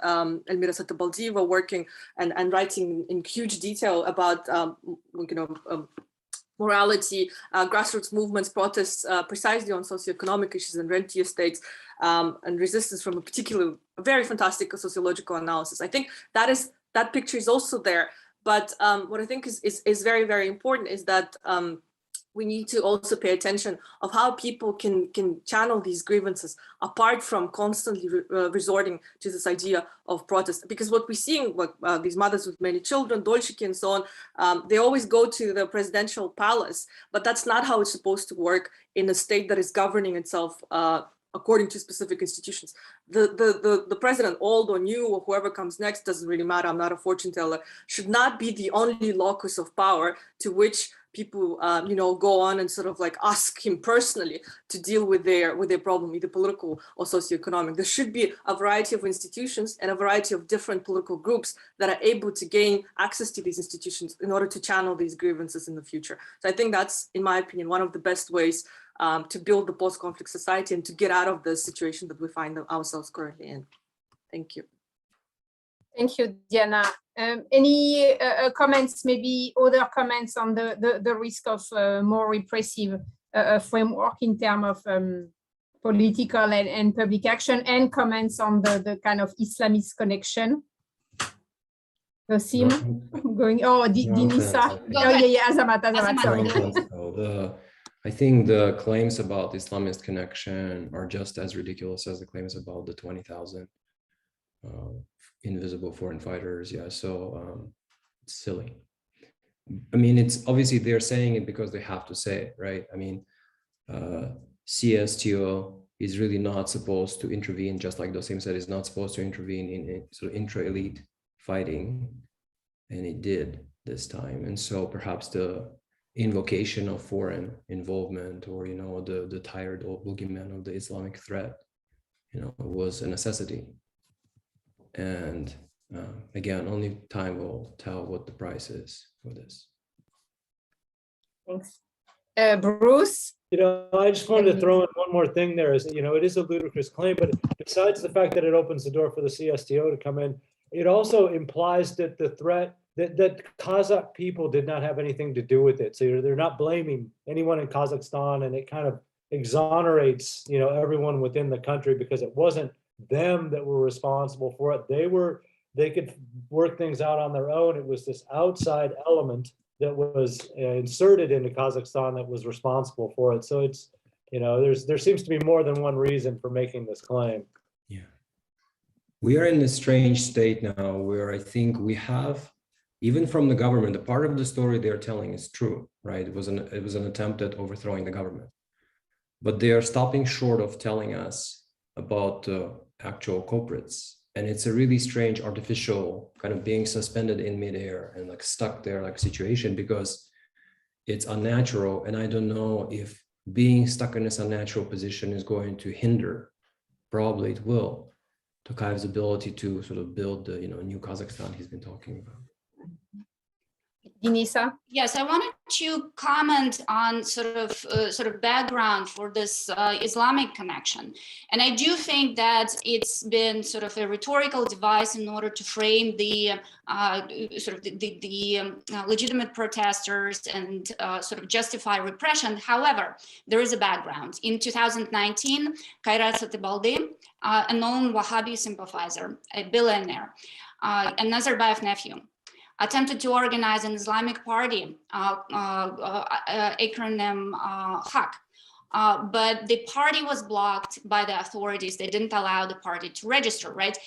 Elmira Satpayev working and writing in huge detail about morality, grassroots movements, protests, precisely on socioeconomic issues and rentier states, and resistance from a very fantastic sociological analysis. I think that picture is also there. But what I think is very, very important is that we need to also pay attention of how people can channel these grievances apart from constantly resorting to this idea of protest. Because what we're seeing, these mothers with many children, dolshiki and so on, they always go to the presidential palace, but that's not how it's supposed to work in a state that is governing itself according to specific institutions. The president, old or new, or whoever comes next, doesn't really matter. I'm not a fortune teller, should not be the only locus of power to which people go on and sort of ask him personally to deal with their problem, either political or socioeconomic. There should be a variety of institutions and a variety of different political groups that are able to gain access to these institutions in order to channel these grievances in the future. So I think that's, in my opinion, one of the best ways to build the post-conflict society and to get out of the situation that we find ourselves currently in. Thank you. Thank you, Diana. Any comments, maybe other comments on the risk of more repressive framework in terms of political and public action, and comments on the kind of Islamist connection? Dosym, Dinisa. Azamat, sorry. I think the claims about the Islamist connection are just as ridiculous as the claims about the 20,000 invisible foreign fighters. Yeah, so it's silly. I mean, it's obviously they're saying it because they have to say it, right? I mean, CSTO is really not supposed to intervene, just like Dosym said, is not supposed to intervene in sort of intra-elite fighting, and it did this time. And so perhaps the invocation of foreign involvement, or the tired old boogeyman of the Islamic threat, was a necessity. And again, only time will tell what the price is for this. Thanks. Bruce? I just wanted to throw in one more thing there. Is it is a ludicrous claim, but besides the fact that it opens the door for the CSTO to come in, it also implies that the threat that Kazakh people did not have anything to do with it. So they're not blaming anyone in Kazakhstan, and it kind of exonerates, you know, everyone within the country because it wasn't them that were responsible for it. They could work things out on their own. It was this outside element that was inserted into Kazakhstan that was responsible for it. So it's, you know, there seems to be more than one reason for making this claim. Yeah. We are in a strange state now where I think we have, even from the government, the part of the story they're telling is true, right? It was an attempt at overthrowing the government, but they are stopping short of telling us about the actual culprits. And it's a really strange artificial kind of being suspended in midair and like stuck there like situation, because it's unnatural. And I don't know if being stuck in this unnatural position is going to hinder, probably it will, Tokayev's ability to sort of build the, you know, new Kazakhstan he's been talking about. Denisa? Yes, I wanted to comment on sort of background for this Islamic connection, and I do think that it's been sort of a rhetorical device in order to frame the legitimate protesters and sort of justify repression. However, there is a background. In 2019, Kairat Satpayev, a known Wahhabi sympathizer, a billionaire, a Nazarbayev nephew, attempted to organize an Islamic party, acronym HAK, but the party was blocked by the authorities. They didn't allow the party to register, right?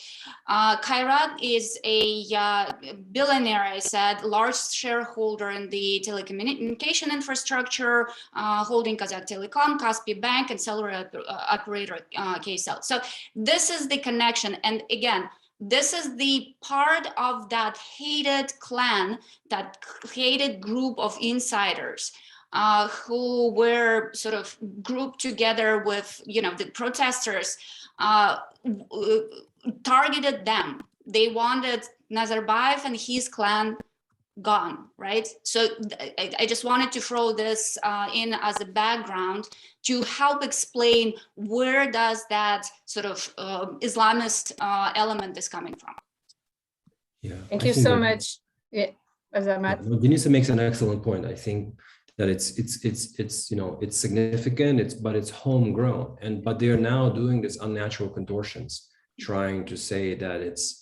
Kairat is a billionaire, I said, large shareholder in the telecommunication infrastructure, holding Kazakh Telecom, Kaspi Bank, and cellular operator KSL. So this is the connection. And again, this is the part of that hated clan, that hated group of insiders who were sort of grouped together with, you know, the protesters, targeted them. They wanted Nazarbayev and his clan gone, right? So I just wanted to throw this in as a background to help explain where does that sort of Islamist element is coming from. Yeah. Thank you so much. Yeah, Azamat. Yeah, Denisa makes an excellent point. I think that it's you know, it's significant, but it's homegrown, but they are now doing this unnatural contortions, trying to say that it's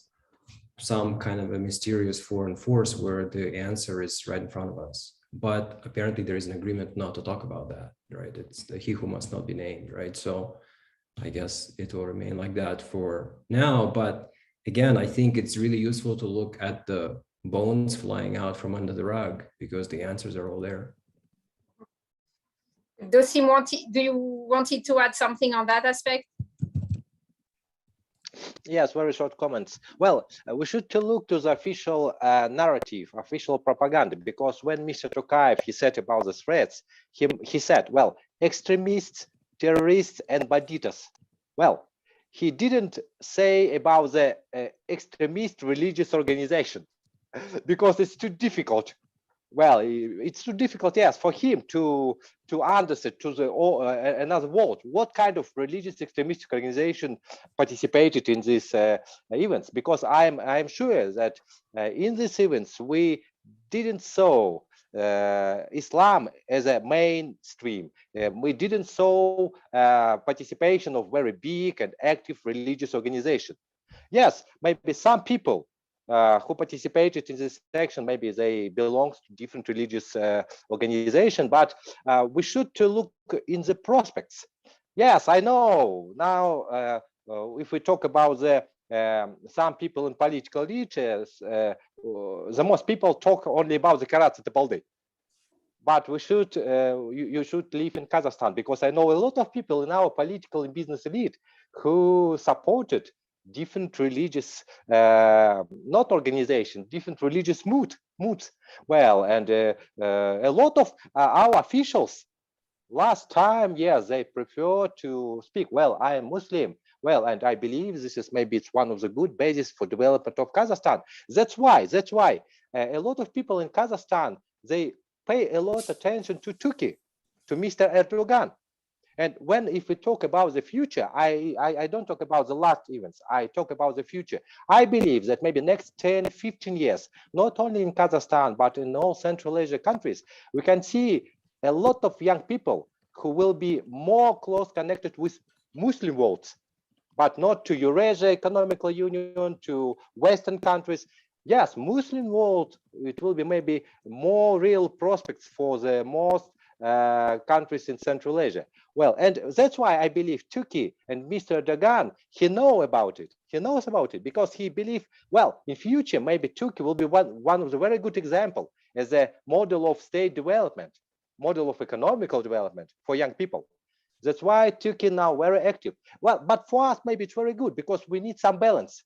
some kind of a mysterious foreign force where the answer is right in front of us. But apparently there is an agreement not to talk about that, right? It's the he who must not be named, right? So I guess it will remain like that for now. But again, I think it's really useful to look at the bones flying out from under the rug, because the answers are all there. Dosym, do you wanted to add something on that aspect? Yes, very short comments. Well, we should look to the official narrative, official propaganda, because when Mr. Tokayev, he said about the threats, he said, well, extremists, terrorists, and banditos. Well, he didn't say about the extremist religious organization, because it's too difficult. Well, it's too difficult, yes, for him to understand to the another word what kind of religious extremistic organization participated in these events, because I'm sure that in these events we didn't saw Islam as a mainstream. We didn't saw participation of very big and active religious organization. Yes, maybe some people who participated in this action, maybe they belong to different religious organization, but we should look in the prospects. Yes, I know now if we talk about the some people in political leaders, the most people talk only about the Kairat Satpayev. But we should, you should live in Kazakhstan, because I know a lot of people in our political and business elite who supported different religious, not organization, different religious moods. Well, and a lot of our officials last time, yes, they prefer to speak, well, I am Muslim. Well, and I believe this is maybe it's one of the good bases for development of Kazakhstan. That's why a lot of people in Kazakhstan, they pay a lot of attention to Turkey, to Mr. Erdogan. And if we talk about the future, I don't talk about the last events, I talk about the future. I believe that maybe next 10, 15 years, not only in Kazakhstan, but in all Central Asia countries, we can see a lot of young people who will be more close connected with Muslim worlds, but not to Eurasia Economical Union, to Western countries. Yes, Muslim world, it will be maybe more real prospects for the most countries in Central Asia. Well, and that's why I believe Turkey and Mr. Erdogan, he knows about it. He knows about it because he believes, well, in future, maybe Turkey will be one of the very good example as a model of state development, model of economical development for young people. That's why Turkey now very active. Well, but for us, maybe it's very good because we need some balance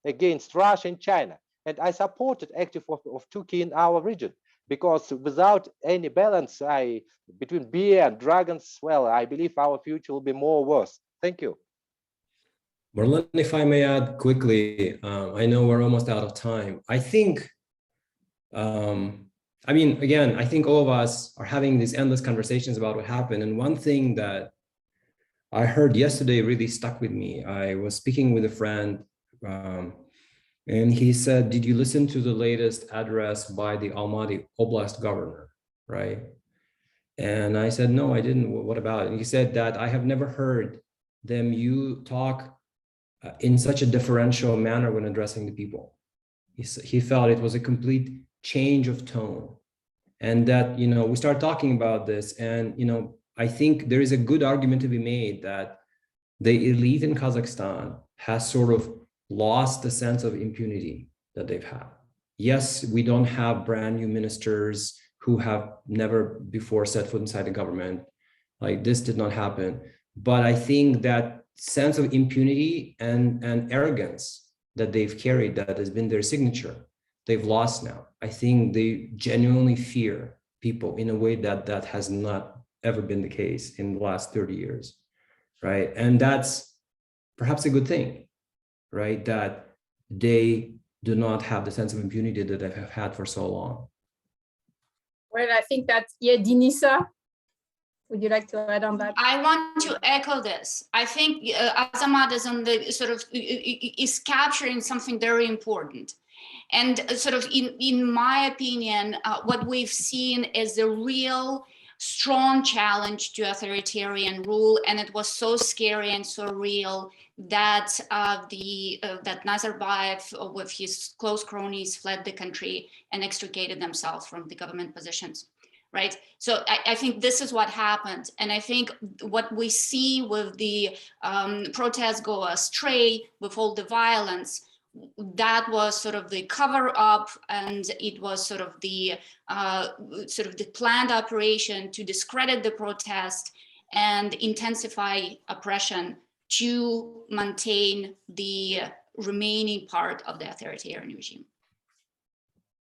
against Russia and China. And I supported active of Turkey in our region because without any balance between beer and dragons, well, I believe our future will be more worse. Thank you. Marlene, if I may add quickly, I know we're almost out of time. I think, I mean, again, I think all of us are having these endless conversations about what happened. And one thing that I heard yesterday really stuck with me. I was speaking with a friend, and he said, did you listen to the latest address by the Almaty Oblast governor, right? And I said, no, I didn't. What about it? And he said that I have never heard you talk in such a differential manner when addressing the people. He felt it was a complete change of tone. And that, you know, we start talking about this and, you know, I think there is a good argument to be made that the elite in Kazakhstan has sort of lost the sense of impunity that they've had. Yes, we don't have brand new ministers who have never before set foot inside the government. Like this did not happen. But I think that sense of impunity and arrogance that they've carried, that has been their signature, they've lost now. I think they genuinely fear people in a way that has not ever been the case in the last 30 years, right? And that's perhaps a good thing, right? That they do not have the sense of impunity that they have had for so long. Well, I think that, yeah, Denisa, would you like to add on that? I want to echo this. I think Azamat is on the sort of is capturing something very important. And sort of in my opinion, what we've seen is a real strong challenge to authoritarian rule. And it was so scary and so real that that Nazarbayev with his close cronies fled the country and extricated themselves from the government positions. Right. So I think this is what happened. And I think what we see with the protests go astray, with all the violence, that was sort of the cover up, and it was sort of the planned operation to discredit the protest and intensify oppression to maintain the remaining part of the authoritarian regime.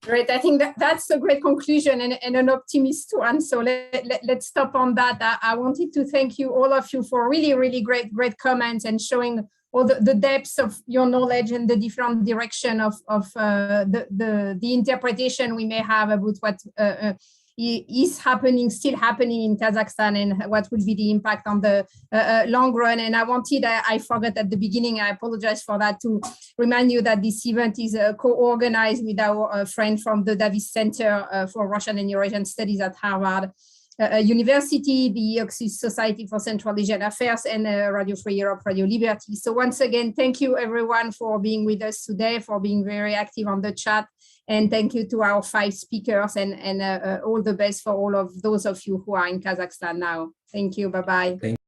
Great. I think that's a great conclusion and an optimist one. So let's stop on that. I wanted to thank you, all of you, for really, really great comments and showing all the depths of your knowledge and the different direction of the interpretation we may have about what is still happening in Kazakhstan and what will be the impact on the long run. And I forgot at the beginning, I apologize for that, to remind you that this event is co-organized with our friend from the Davis Center for Russian and Eurasian Studies at Harvard University, the Oxis Society for Central Asian Affairs, and Radio Free Europe, Radio Liberty. So once again, thank you everyone for being with us today, for being very active on the chat. And thank you to our 5 speakers, and all the best for all of those of you who are in Kazakhstan now. Thank you. Bye-bye.